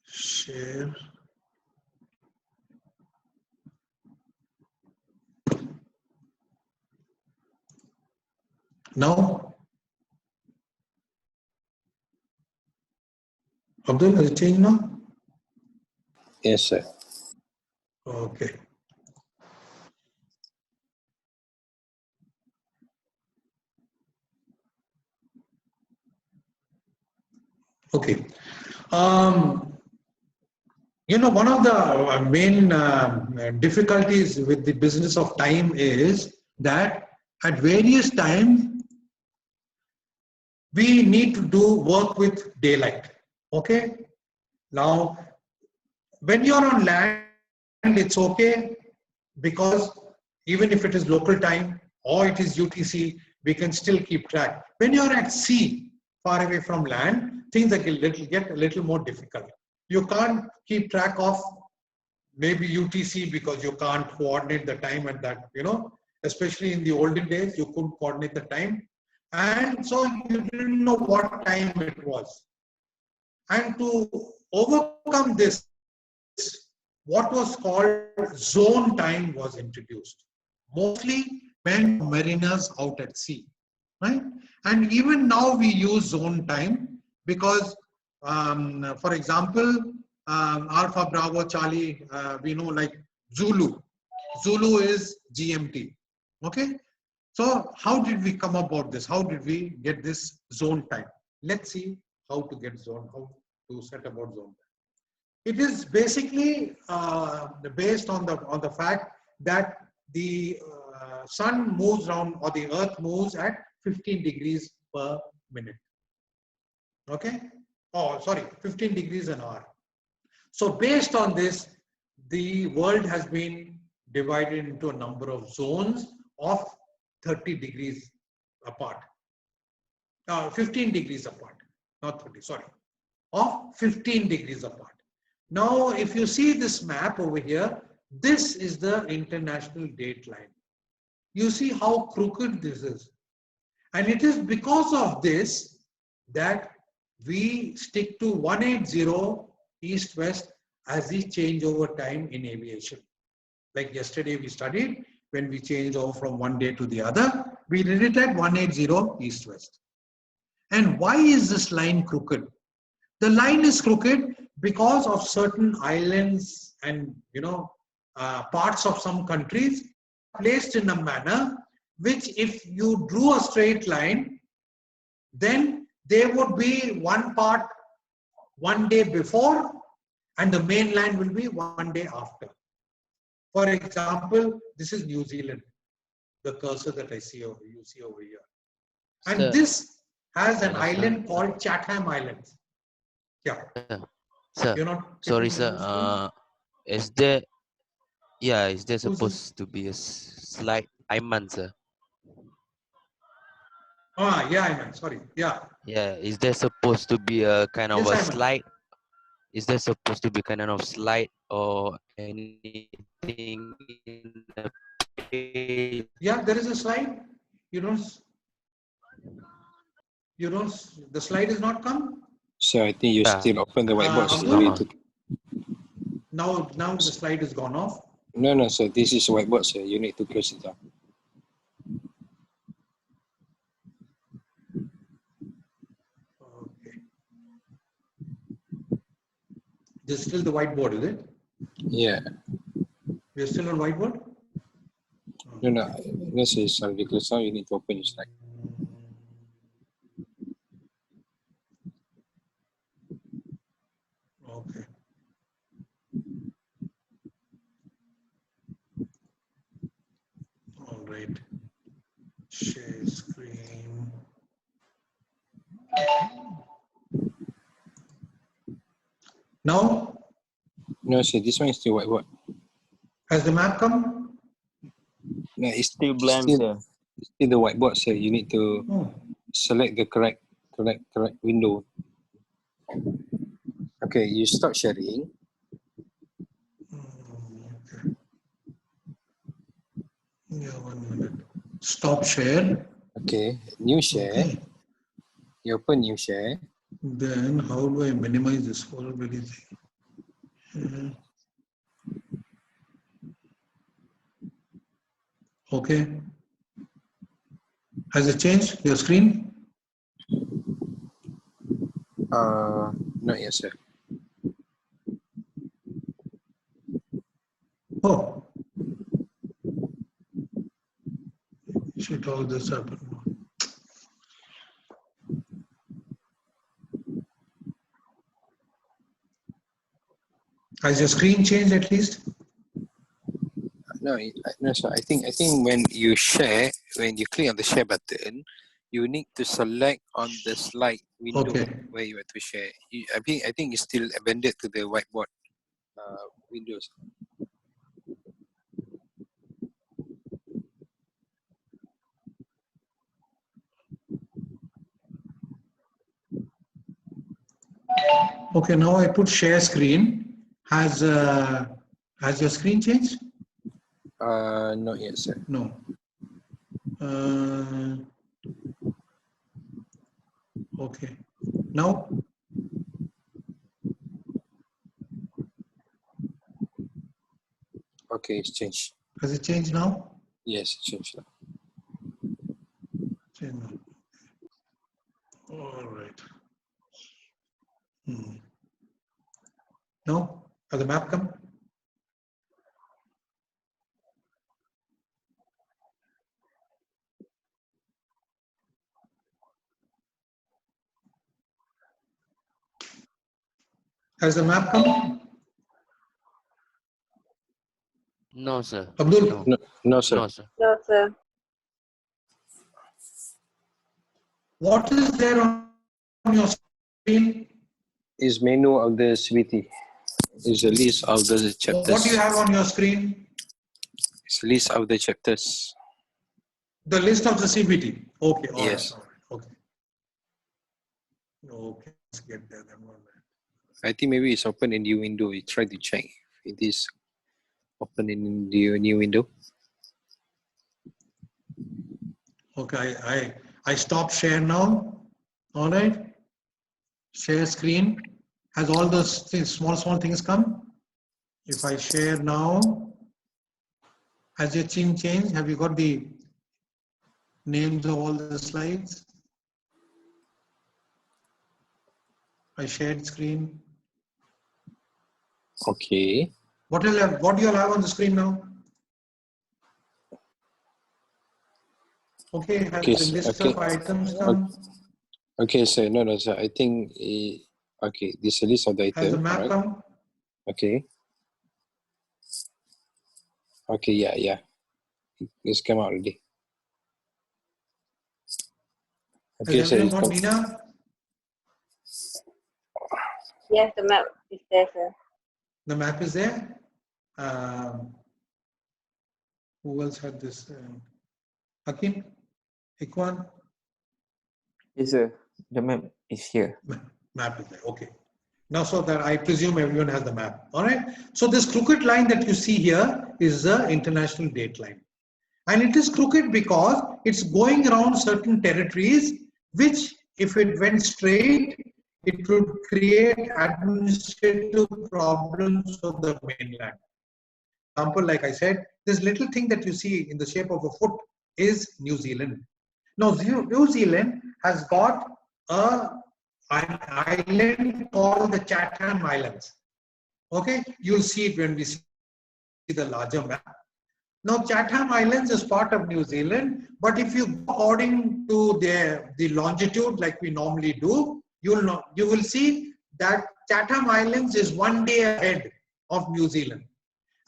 Share. Now, Abdul, has it changed now? Yes, sir. Okay. Okay. One of the main difficulties with the business of time is that at various times we need to do work with daylight. Okay. Now, when you're on land, it's okay because even if it is local time or it is UTC, we can still keep track. When you're at sea, far away from land, things get a little more difficult. You can't keep track of maybe UTC because you can't coordinate the time at that, especially in the olden days, you couldn't coordinate the time. And so you didn't know what time it was. And to overcome this, what was called zone time was introduced, mostly when mariners out at sea, right? And even now we use zone time because, for example, Alpha, Bravo, Charlie, we know like Zulu. Zulu is GMT, okay? So how did we come about this? How did we get this zone time? Let's see how to get zone, how to set about zone time. It is basically based on the fact that the sun moves around or the earth moves at 15 degrees per minute. Okay? Oh, sorry, 15 degrees an hour. So based on this, the world has been divided into a number of zones of 30 degrees apart. 15 degrees apart, not 30, sorry, of 15 degrees apart. Now, if you see this map over here, this is the international date line. You see how crooked this is. And it is because of this that we stick to 180 east-west as the changeover time in aviation. Like yesterday we studied, when we change over from one day to the other, we did it at 180 east-west. And why is this line crooked? The line is crooked because of certain islands and parts of some countries placed in a manner which, if you drew a straight line, then there would be one part one day before and the main line will be one day after. For example, this is New Zealand, the cursor that you see over here. And Sir. this has an Hello, island sir. called Chatham Islands. Yeah. Sir, You're not sorry, getting sir. the screen? Is there, is there Who's this? supposed to be a slide? Aiman, sir. Yeah, Ayman, sorry. Yeah. Yeah, is there supposed to be a kind of Yes, a Ayman. slide? Is there supposed to be kind of slide or anything in the page? Yeah, there is a slide. The slide is not come. So I think you Yeah. still open the whiteboard. So you Abdul? need to. Now the slide is gone off. No, sir. This is whiteboard, sir. You need to close it down. Okay. This is still the whiteboard, is it? Yeah. We're still on whiteboard? No, this is ridiculous. Now you need to open your slide. Okay. All right. Share screen. Now, No, see, this one is still whiteboard. has the map come? No, it's Still blank, still, sir. it's still the whiteboard, sir. You need to Oh. select the correct window. Okay, you stop sharing. Okay. Yeah, 1 minute. Stop share. Okay, new share. Okay. You open new share. Then how do I minimize this whole very thing? Okay. Has it changed your screen? Not yet, sir. Oh. Should all this happen? Has your screen changed at least? No, sir. I think when you share, when you click on the share button, you need to select on the slide window Okay. where you want to share. I think it's still appended to the whiteboard windows. Okay, now I put share screen. Has your screen changed? Not yet, sir. No. Okay. Now? Okay, it's changed. Has it changed now? Yes, it's changed now. Changed now. All right. No? Has the map come? Has the map come? No, sir. Abdul? No, No, sir. no, sir. No, sir. What is there on your screen? Is menu of the CBT. Is a list of the chapters. What do you have on your screen? It's a list of the chapters. The list of the CBT. Okay. All Yes. right. Okay. Okay. Let's get there then. 1 minute. I think maybe it's open in new window. You try to check if it is open in the new window. Okay. I stop share now. All right. Share screen. Has all those things, small things come? If I share now, has your theme changed? Have you got the names of all the slides? I shared screen. Okay. What do you have on the screen now? Okay, has Okay, the list okay. of items come? Okay, sir. No, sir. I think okay. This is a list of the Has the item. map Right? come? Okay. Okay. Yeah. It's come out already. Okay, Has sir. everyone It's got come. Nina? Yes, the map is there, sir. The map is there. Who else had this? Hakim? Ikwan? Yes, sir. The map is here. Map is there. Okay. Now, so that I presume everyone has the map. All right. So this crooked line that you see here is the international date line. And it is crooked because it's going around certain territories, which if it went straight, it would create administrative problems for the mainland. Example, like I said, this little thing that you see in the shape of a foot is New Zealand. Now, New Zealand has got an island called the Chatham Islands. Okay, you'll see it when we see the larger map. Now Chatham Islands is part of New Zealand, but if you go according to the longitude like we normally do, you will see that Chatham Islands is 1 day ahead of New Zealand.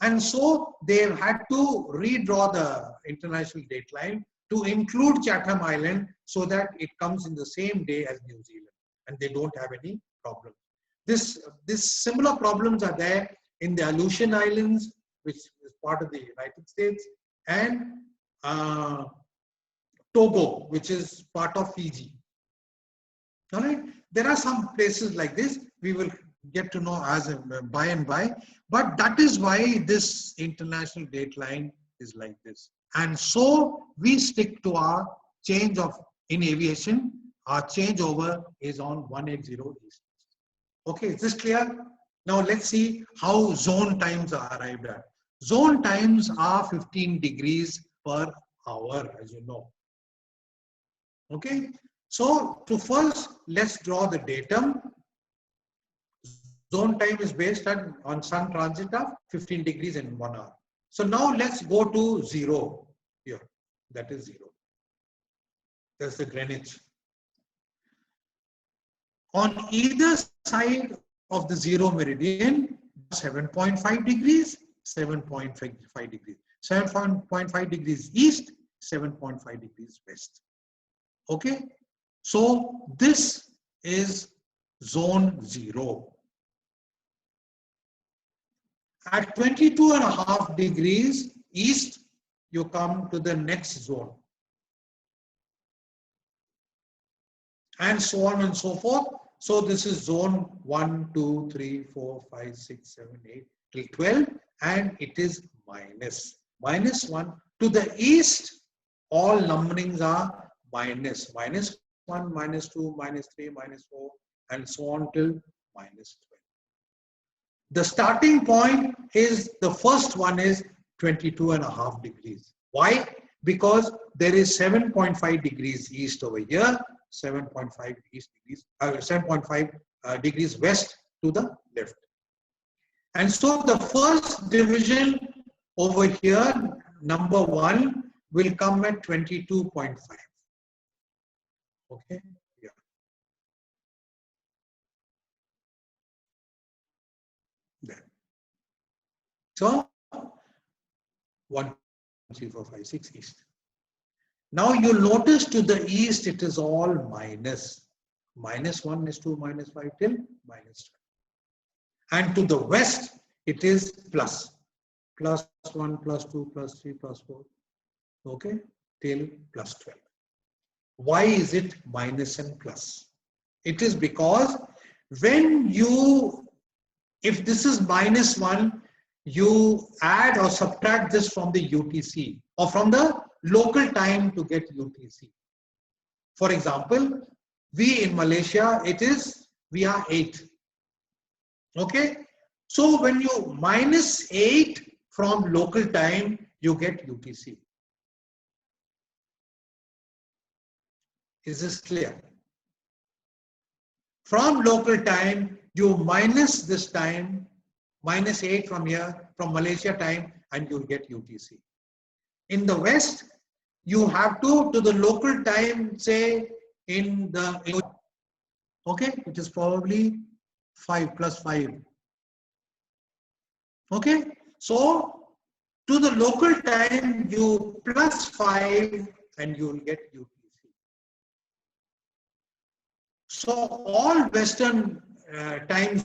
And so they've had to redraw the international dateline to include Chatham Island so that it comes in the same day as New Zealand and they don't have any problem. This similar problems are there in the Aleutian Islands, which is part of the United States, and Togo, which is part of Fiji. All right, there are some places like this. We will get to know as by and by, but that is why this international dateline is like this. And so we stick to our change of in aviation. Our changeover is on 180 east. Okay, is this clear? Now let's see how zone times are arrived at. Zone times are 15 degrees per hour, as you know. Okay, so to first let's draw the datum. Zone time is based on sun transit of 15 degrees in 1 hour. So now let's go to 0 here. That is 0. That's the Greenwich. On either side of the 0 meridian, 7.5 degrees, 7.5 degrees. 7.5 degrees east, 7.5 degrees west. Okay, so this is zone 0. At 22.5 degrees east, you come to the next zone. And so on and so forth. So this is zone 1, 2, 3, 4, 5, 6, 7, 8 till 12, and it is minus 1. To the east, all numberings are minus 1, minus 2, minus 3, minus 4, and so on till minus 12. The starting point is, the first one is 22.5 degrees. Why? Because there is 7.5 degrees east over here, 7.5 degrees west to the left. And so the first division over here, number 1, will come at 22.5. Okay. Yeah. There. So 1, 2, 3, 4, 5, 6 east. Now you'll notice to the east it is all minus. Minus 1, minus 2, minus 5 till minus 12. And to the west it is plus. Plus 1, plus 2, plus 3, plus 4. Okay, till plus 12. Why is it minus and plus? It is because when you, if this is minus 1, you add or subtract this from the UTC or from the local time to get UTC. For example, we in Malaysia, we are 8. Okay. So when you minus 8 from local time, you get UTC. Is this clear? From local time, you minus this time, minus 8 from here, from Malaysia time, and you'll get UTC. In the West, you have to the local time, say okay, it is probably 5 plus 5. Okay, so to the local time, you plus 5 and you will get UTC. So all Western time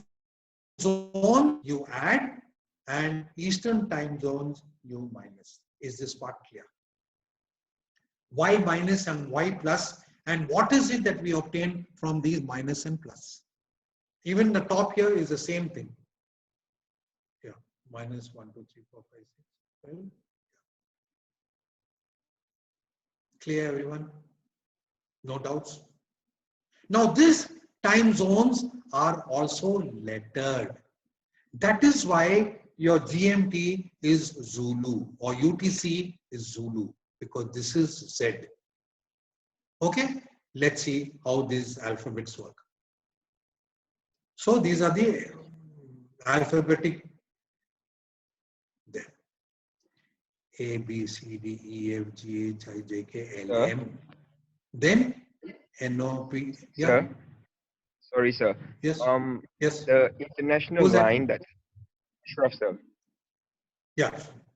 zone you add and Eastern time zones you minus. Is this part clear? Why minus and why plus, and what is it that we obtain from these minus and plus? Even the top here is the same thing. Yeah, minus 1, 2, 3, 4, 5, 6, 7. Clear, everyone? No doubts? Now, these time zones are also lettered. That is why your GMT is Zulu or UTC is Zulu, because this is Z. Okay, let's see how these alphabets work. So these are the alphabetic there. A, B, C, D, E, F, G, H, I, J, K, L, Sir? M. Then N, O, P. Yeah. Sir? Sorry, sir. Yes. Yes. The international Who's that? line that's Ashraf, sir. Yeah.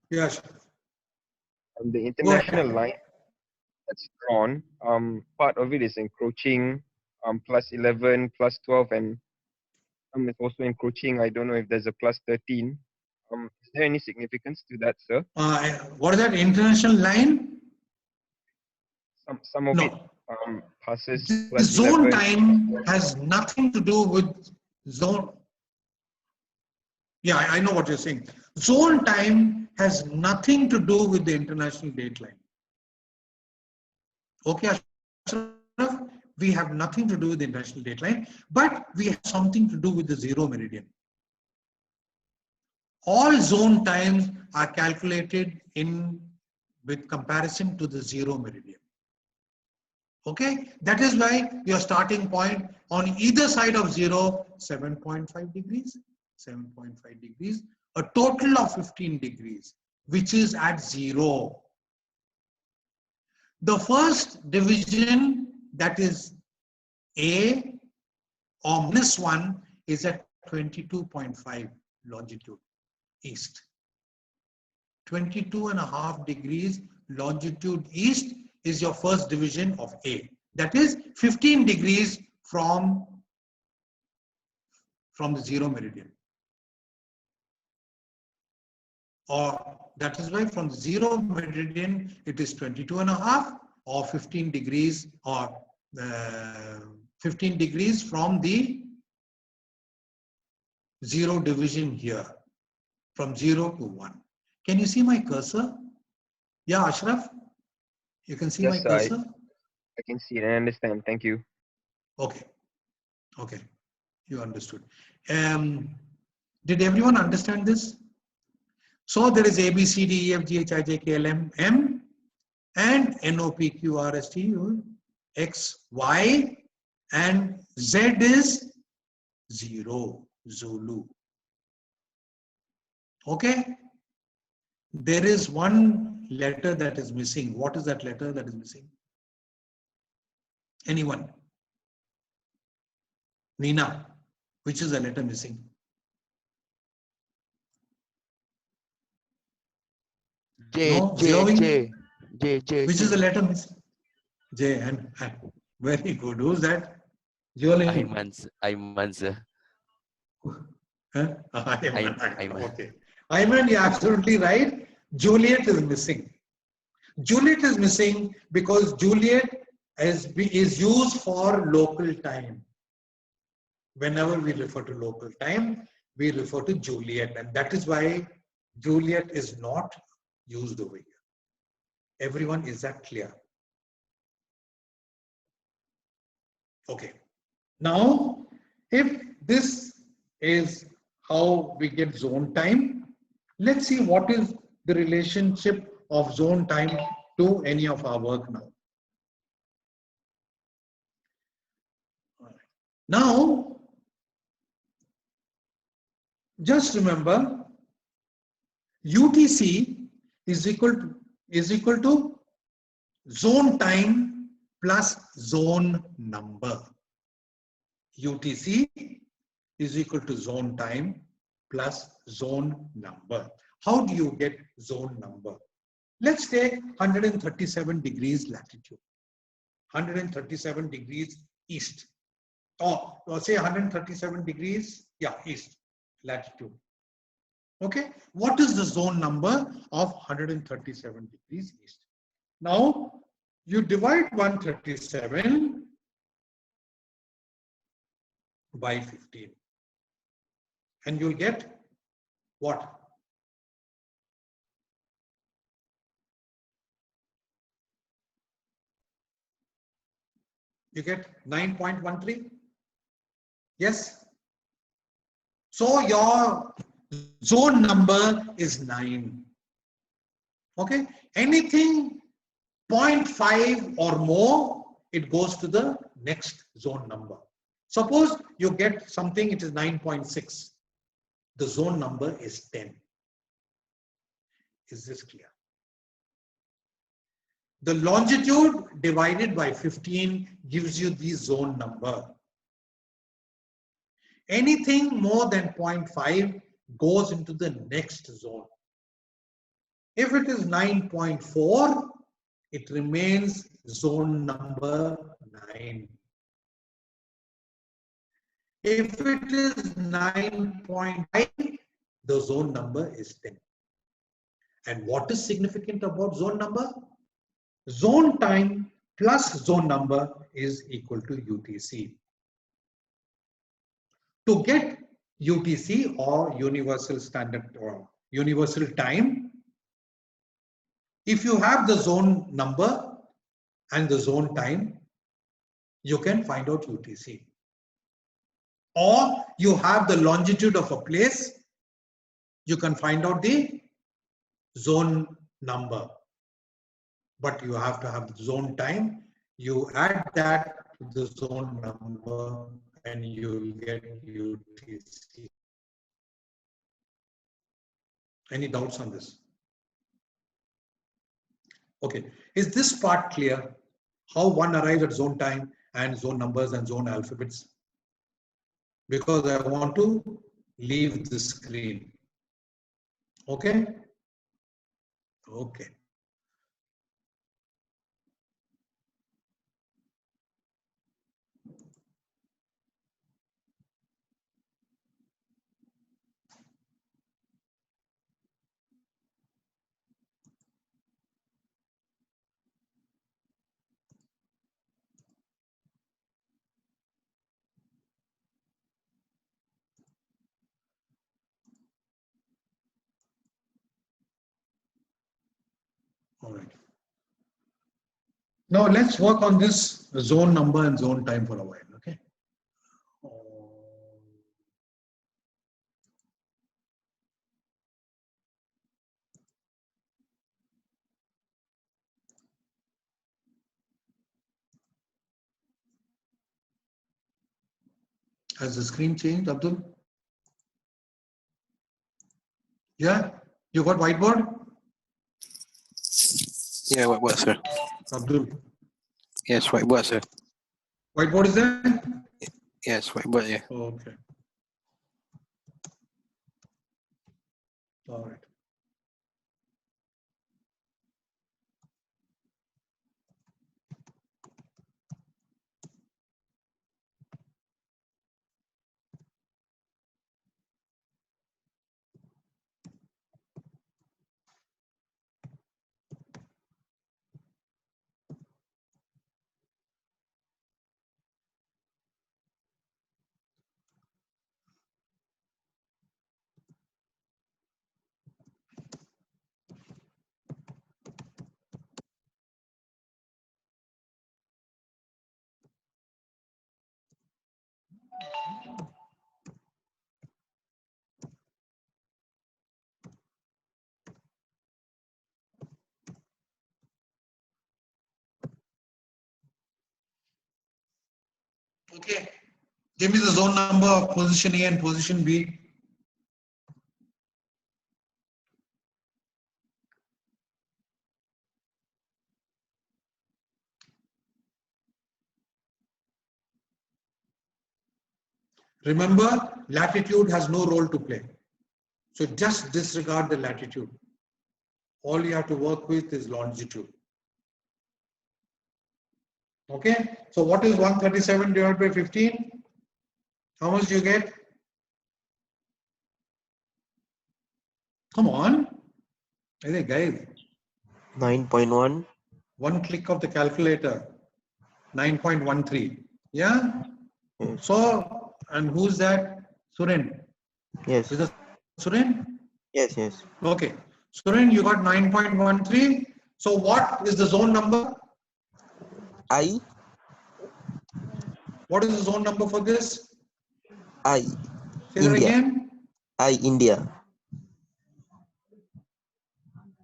Yeah. The Go international ahead. line that's drawn, part of it is encroaching, plus 11, plus 12, and it's also encroaching. I don't know if there's a plus 13. Is there any significance to that, sir? What is that international line? Some of it No. passes The plus zone 11. time has nothing to do with zone. Yeah, I know what you're saying. Zone time has nothing to do with the international date line. Okay, Ashraf, we have nothing to do with the international date line, but we have something to do with the zero meridian. All zone times are calculated with comparison to the zero meridian. Okay, that is why your starting point on either side of zero, 7.5 degrees, 7.5 degrees, a total of 15 degrees, which is at zero. The first division, that is A or -1, is at 22.5 longitude east. 22.5 degrees longitude east is your first division of A. That is 15 degrees from the zero meridian. Or that is why from zero meridian it is 22.5 or 15 degrees, or 15 degrees from the zero division here, from 0 to 1. Can you see my cursor? Yeah, Ashraf, you can see my Yes, sir, cursor? I can see it and understand. Thank you. Okay, okay, you understood. Did everyone understand this? So there is A, B, C, D, E, F, G, H, I, J, K, L, M, M, and N, O, P, Q, R, S, T, U, X, Y, and Z is 0, Zulu. Okay? There is one letter that is missing. What is that letter that is missing? Anyone? Nina, which is the letter missing? No? Zeoving? J. Which is the letter missing? J, and very good. Who's that? Zeoving. Ayman, sir. Huh? Ayman. Ayman. Okay. Ayman, you're absolutely right. Juliet is missing. Juliet is missing because Juliet is used for local time. Whenever we refer to local time, we refer to Juliet, and that is why Juliet is not used over here. Everyone, is that clear? Okay. Now, if this is how we get zone time, let's see what is the relationship of zone time to any of our work now. Now, just remember, UTC is equal to zone time plus zone number. UTC is equal to zone time plus zone number. How do you get zone number? Let's take 137 degrees latitude, 137 degrees east, or say 137 degrees, yeah, east latitude. Okay, what is the zone number of 137 degrees east? Now, you divide 137 by 15 and you'll get what? You get 9.13. Yes. So your zone number is 9. Okay. Anything 0.5 or more, it goes to the next zone number. Suppose you get something, it is 9.6. The zone number is 10. Is this clear? The longitude divided by 15 gives you the zone number. Anything more than 0.5 goes into the next zone. If it is 9.4, it remains zone number 9. If it is 9.5, the zone number is 10. And what is significant about zone number? Zone time plus zone number is equal to UTC. To get UTC or universal standard or universal time, if you have the zone number and the zone time, you can find out UTC. Or you have the longitude of a place, you can find out the zone number. But you have to have the zone time. You add that to the zone number and you will get UTC. Any doubts on this? Okay, is this part clear? How one arrives at zone time and zone numbers and zone alphabets? Because I want to leave the screen. Okay? Okay. All right. Now let's work on this zone number and zone time for a while, okay? Has the screen changed, Abdul? Yeah? You got whiteboard? Yeah, what, sir? Abdul. Yes, what, sir? Whiteboard is there? Yes, what, yeah. Okay. All right. Okay. Give me the zone number of position A and position B. Remember, latitude has no role to play. So just disregard the latitude. All you have to work with is longitude. Okay. So what is 137 divided by 15? How much do you get? Come on. Hey guys. 9.1. One click of the calculator. 9.13. Yeah. Yes. So, and who's that? Suren. Yes. Is that Suren? Yes. Yes. Okay. Suren, you got 9.13. So what is the zone number? I. What is the zone number for this? I. Say that India. again. I. India.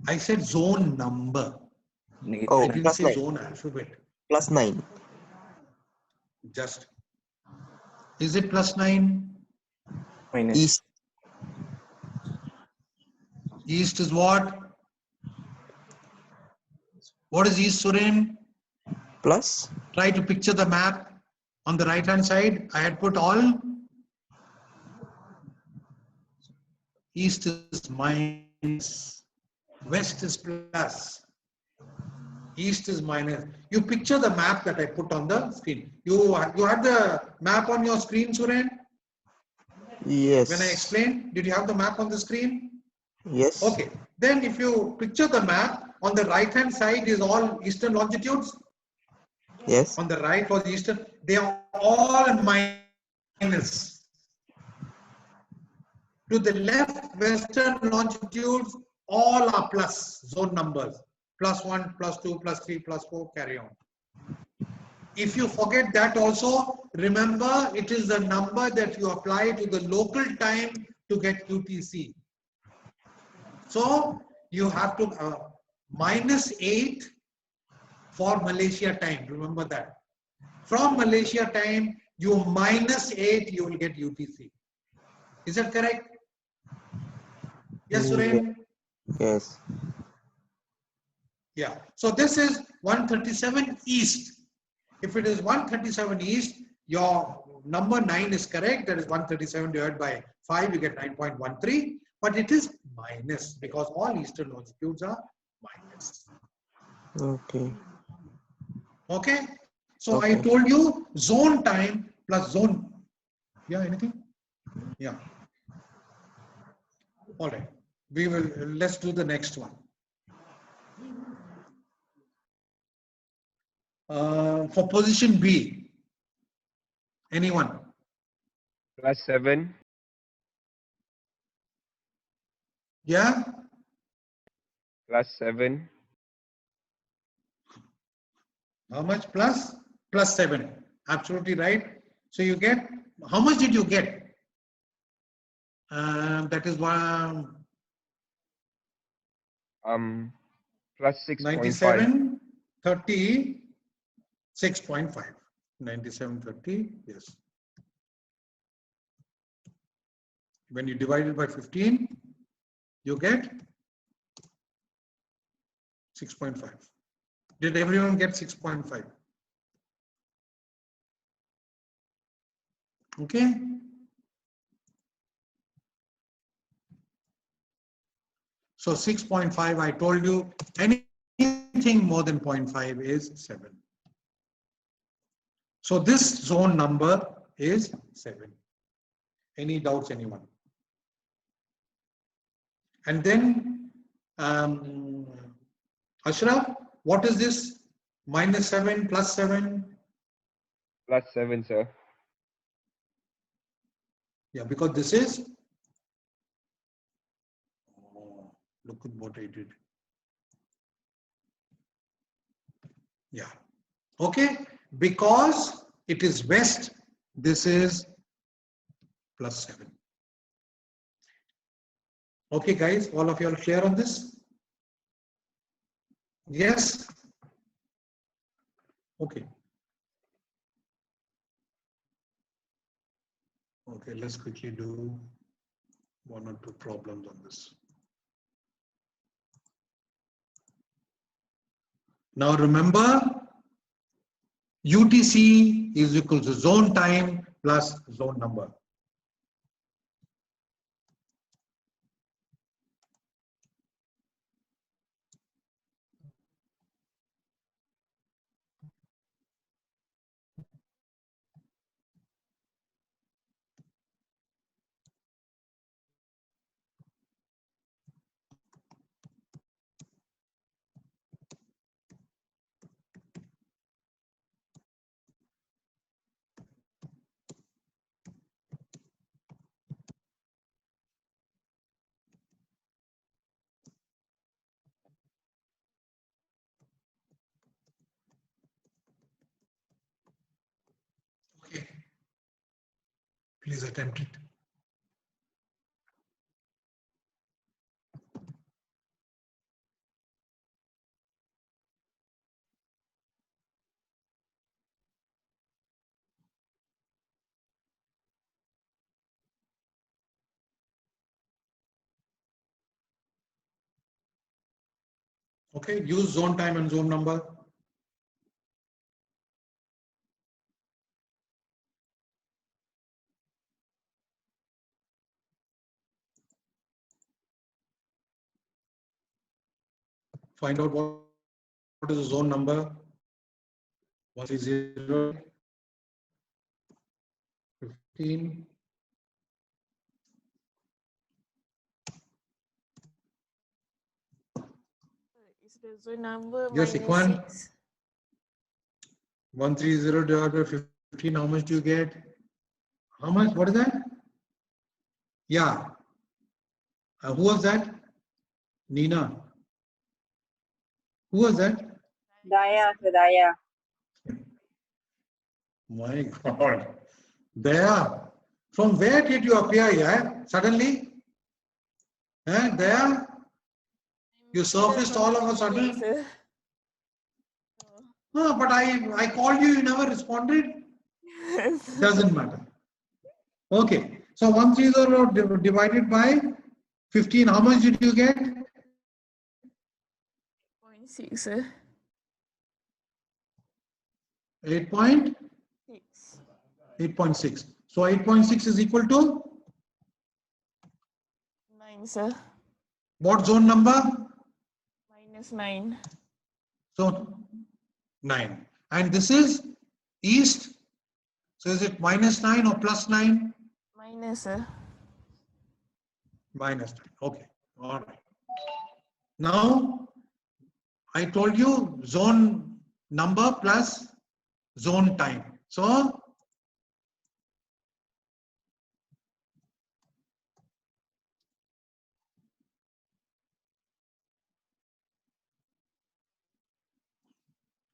I said zone number. Oh, I didn't say zone alphabet. +9. Just. Is it +9? Minus. East. East is what? What is East, Suren? Plus. Try to picture the map. On the right hand side, I had put all. East is minus. West is plus. East is minus. You picture the map that I put on the screen. You had the map on your screen, Suren? Yes. When I explained, did you have the map on the screen? Yes. Okay. Then if you picture the map, on the right hand side is all eastern longitudes. Yes. On the right was eastern. They are all minus. To the left, western longitudes, all are plus zone numbers. +1, +2, +3, +4, carry on. If you forget that also, remember it is the number that you apply to the local time to get UTC. So you have to -8 for Malaysia time. Remember that. From Malaysia time, you -8, you will get UTC. Is that correct? Yes, Suren? Yes. Yeah. So this is 137 east. If it is 137 east, your number 9 is correct. That is 137 divided by 5, you get 9.13. But it is minus because all eastern longitudes are minus. Okay. Okay. So Okay. I told you zone time plus zone. Yeah, anything? Yeah. All right. Let's do the next one. For position B, anyone? +7. Yeah? +7. How much plus? +7. Absolutely right. So you get, how much did you get? That is one. +6.5. 97, 30, 6.5. 97, 30, yes. When you divide it by 15, you get 6.5. Did everyone get 6.5? Okay. So 6.5, I told you, anything more than 0.5 is 7. So this zone number is 7. Any doubts, anyone? And then, Ashraf, what is this? -7, +7? +7, sir. Yeah, because this is, oh, look at what I did. Yeah. Okay. Because it is west, this is +7. Okay, guys, all of you are clear on this? Yes? Okay. Okay, let's quickly do 1 or 2 problems on this. Now remember, UTC is equal to zone time plus zone number. Okay. Please attempt it. Okay, use zone time and zone number. Find out what is the zone number. 130, 15. Is the zone number Yes, minus Ikwan. 6? 130 divided by 15. How much do you get? How much? What is that? Yeah. Who was that? Nina. Who was that? Daya, so Daya. My God. There. From where did you appear here? Suddenly? There? You surfaced all of a sudden? Sir. But I called you, you never responded. Doesn't matter. Okay. So 130 divided by 15. How much did you get? 0.6, sir. 8.6. 6. So 8.6 is equal to 9, sir. what zone number? Minus 9. So 9. And this is east. So is it minus 9 or plus 9? Minus, sir. Minus 9. Okay. All right. Now, I told you zone number plus zone time. So,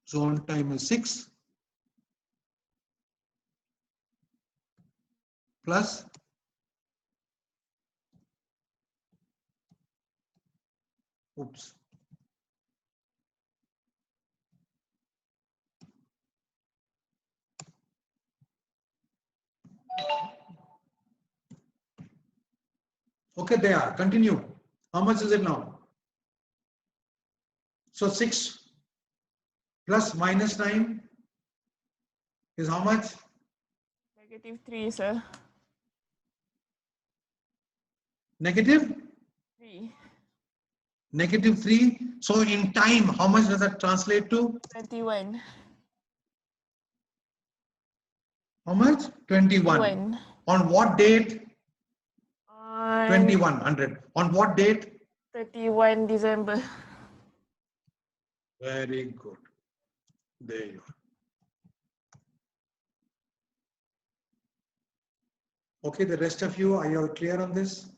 zone time is 6 plus oops. Okay, there. Continue. How much is it now? So 6 plus minus 9 is how much? Negative 3, sir. Negative? 3. Negative 3. So in time, how much does that translate to? 21. How much? 21. 21. On what date? On 2100. On what date? 31 December. Very good. There you are. Okay, the rest of you, are you all clear on this?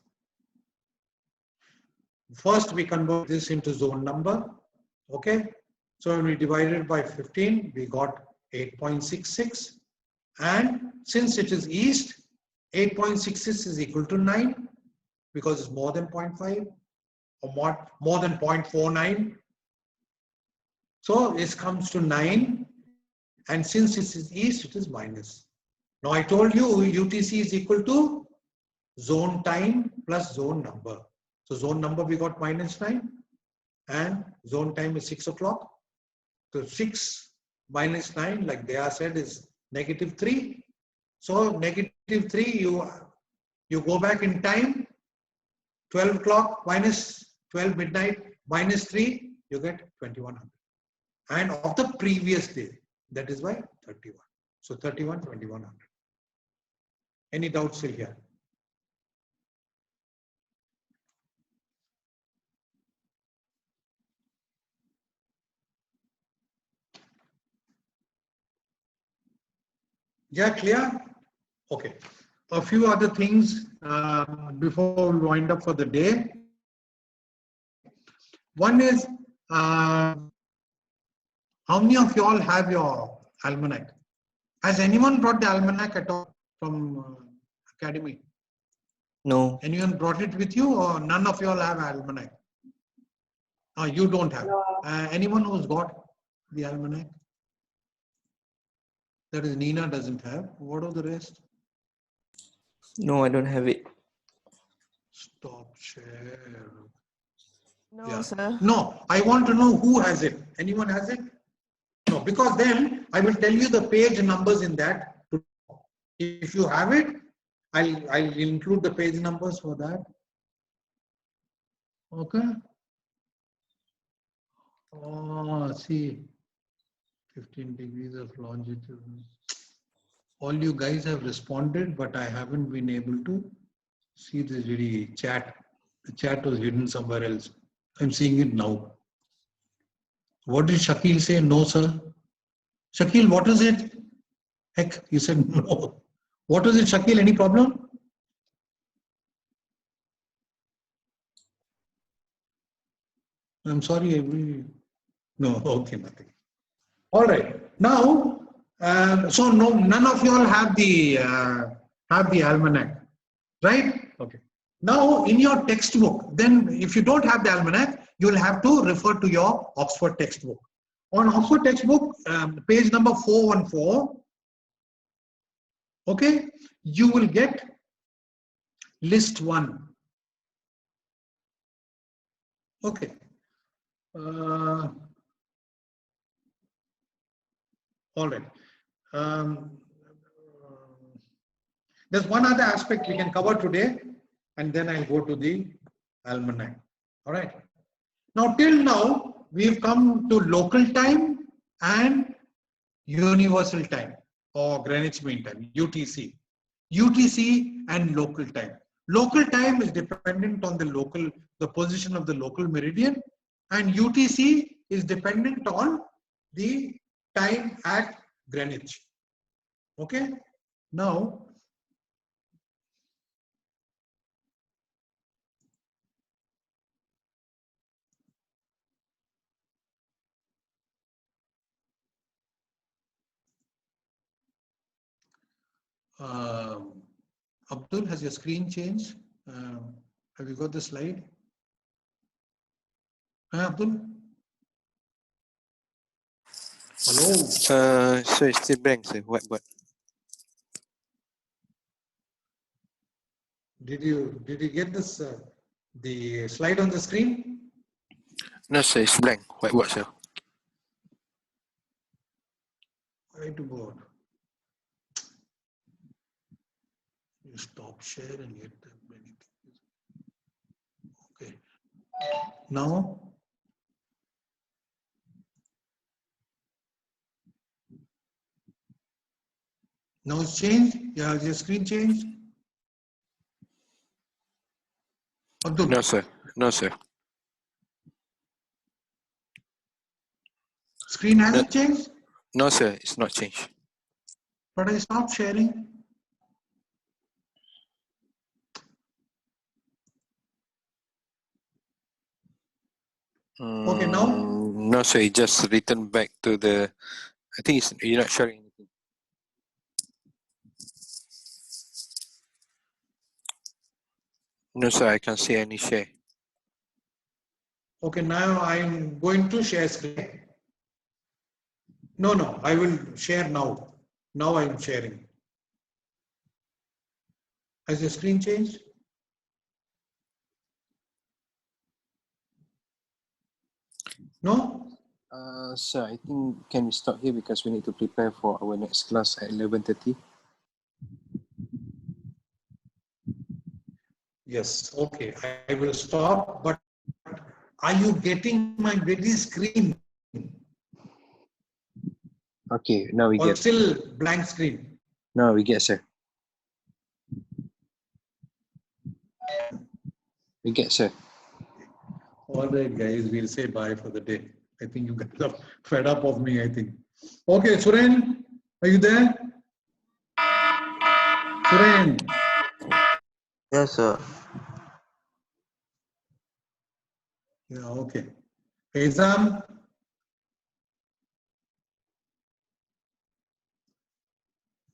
First, we convert this into zone number. Okay, so when we divide it by 15, we got 8.66. And since it is east, 8.66 is equal to 9 because it's more than 0.5 or more than 0.49. So this comes to 9. And since it is east, it is minus. Now I told you UTC is equal to zone time plus zone number. So zone number we got minus 9 and zone time is 6 o'clock. So 6 minus 9, like Daya said, is negative 3. So negative 3, you go back in time, 12 o'clock minus 12 midnight minus 3, you get 2100. And of the previous day, that is why 31. So 31, 2100. Any doubts still here? Yeah, clear? Okay. A few other things before we wind up for the day. One is, how many of you all have your almanac? Has anyone brought the almanac at all from academy? No. Anyone brought it with you or none of you all have almanac? You don't have. No. Anyone who's got the almanac? That is, Nina doesn't have. What are the rest? No, I don't have it. Stop share. No, Yeah. sir. No, I want to know who has it. Anyone has it? No, because then I will tell you the page numbers in that. If you have it, I'll include the page numbers for that. Okay. Oh, see, 15 degrees of longitude. All you guys have responded, but I haven't been able to see this really chat. The chat was hidden somewhere else. I'm seeing it now. What did Shakil say? No, sir. Shakil, what is it? Heck, you said no. What was it, Shakil? Any problem? I'm sorry. No, okay, nothing. All right. Now, so no, none of you all have the almanac, right? Okay. Now, in your textbook, then if you don't have the almanac, you will have to refer to your Oxford textbook. On Oxford textbook, page number 414, okay, you will get list 1. Okay. All right. There's one other aspect we can cover today, and then I'll go to the almanac. All right. Now, till now, we've come to local time and universal time, or Greenwich Mean Time, UTC. UTC and local time. Local time is dependent on the position of the local meridian, and UTC is dependent on the time at Greenwich. Okay. Now, Abdul, has your screen changed? Have you got the slide? Abdul? Hello? So it's still blank, sir. What? Did you get this, the slide on the screen? No, sir, it's blank. What, sir? Right about. You stop share and get that many things. Okay. Now, it's changed? Yeah, has your screen changed? Abdul? No, sir. No, sir. Screen hasn't changed? No, sir. It's not changed. But I stopped sharing. Okay, now? No, sir. It just returned back to the. I think you're not sharing anything. No, sir. I can't see any share. Okay, now I'm going to share screen. No, I will share now. Now I'm sharing. Has your screen changed? No? Sir, I think can we stop here because we need to prepare for our next class at 11:30. Yes, okay. I will stop, but are you getting my ready screen? Okay, now we Or get. still blank screen? No, we get, sir. We get, sir. All right, guys, we'll say bye for the day. I think you guys are fed up of me, I think. Okay, Suren, are you there? Suren. Yes, sir. Yeah, okay. Exam.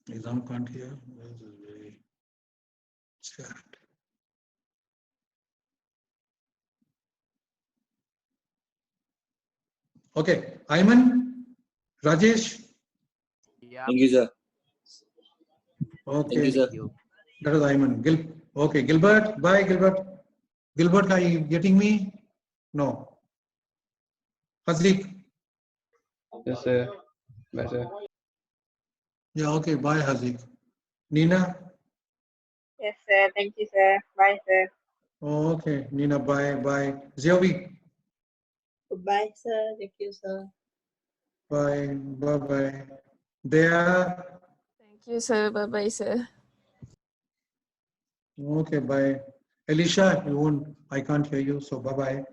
Exam can't hear. This is very sad. Okay, Ayman, Rajesh. Yeah. Thank you, sir. Okay. Thank you, sir. That is Ayman. Okay, Gilbert. Bye, Gilbert. Gilbert, are you getting me? No. Haziq? Yes, sir. Bye, sir. Yeah, okay. Bye, Haziq. Nina? Yes, sir. Thank you, sir. Bye, sir. Oh, okay. Nina, bye. Bye. Ziavi? Goodbye, sir. Thank you, sir. Bye. Bye-bye. Dea? Thank you, sir. Bye-bye, sir. Okay, bye. Elisha, I can't hear you, so bye-bye.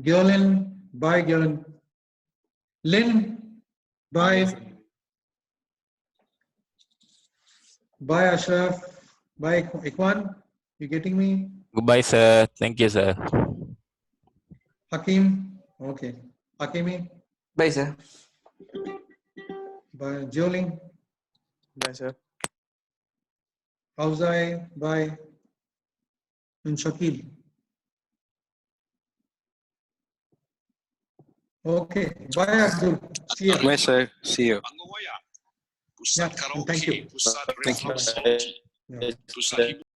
Gillen, bye, Gillen. Lynn, bye. Bye, Ashraf. Bye, Ikwan. You getting me? Goodbye, sir. Thank you, sir. Hakim? Okay. Hakimi? Bye, sir. Bye. Jioling? Bye, sir. Auzai? Bye. And Shakil? Okay. Bye, Abdul. See you. Bye, sir. See you. Yeah, and thank you. Thank you. Yeah. Pusat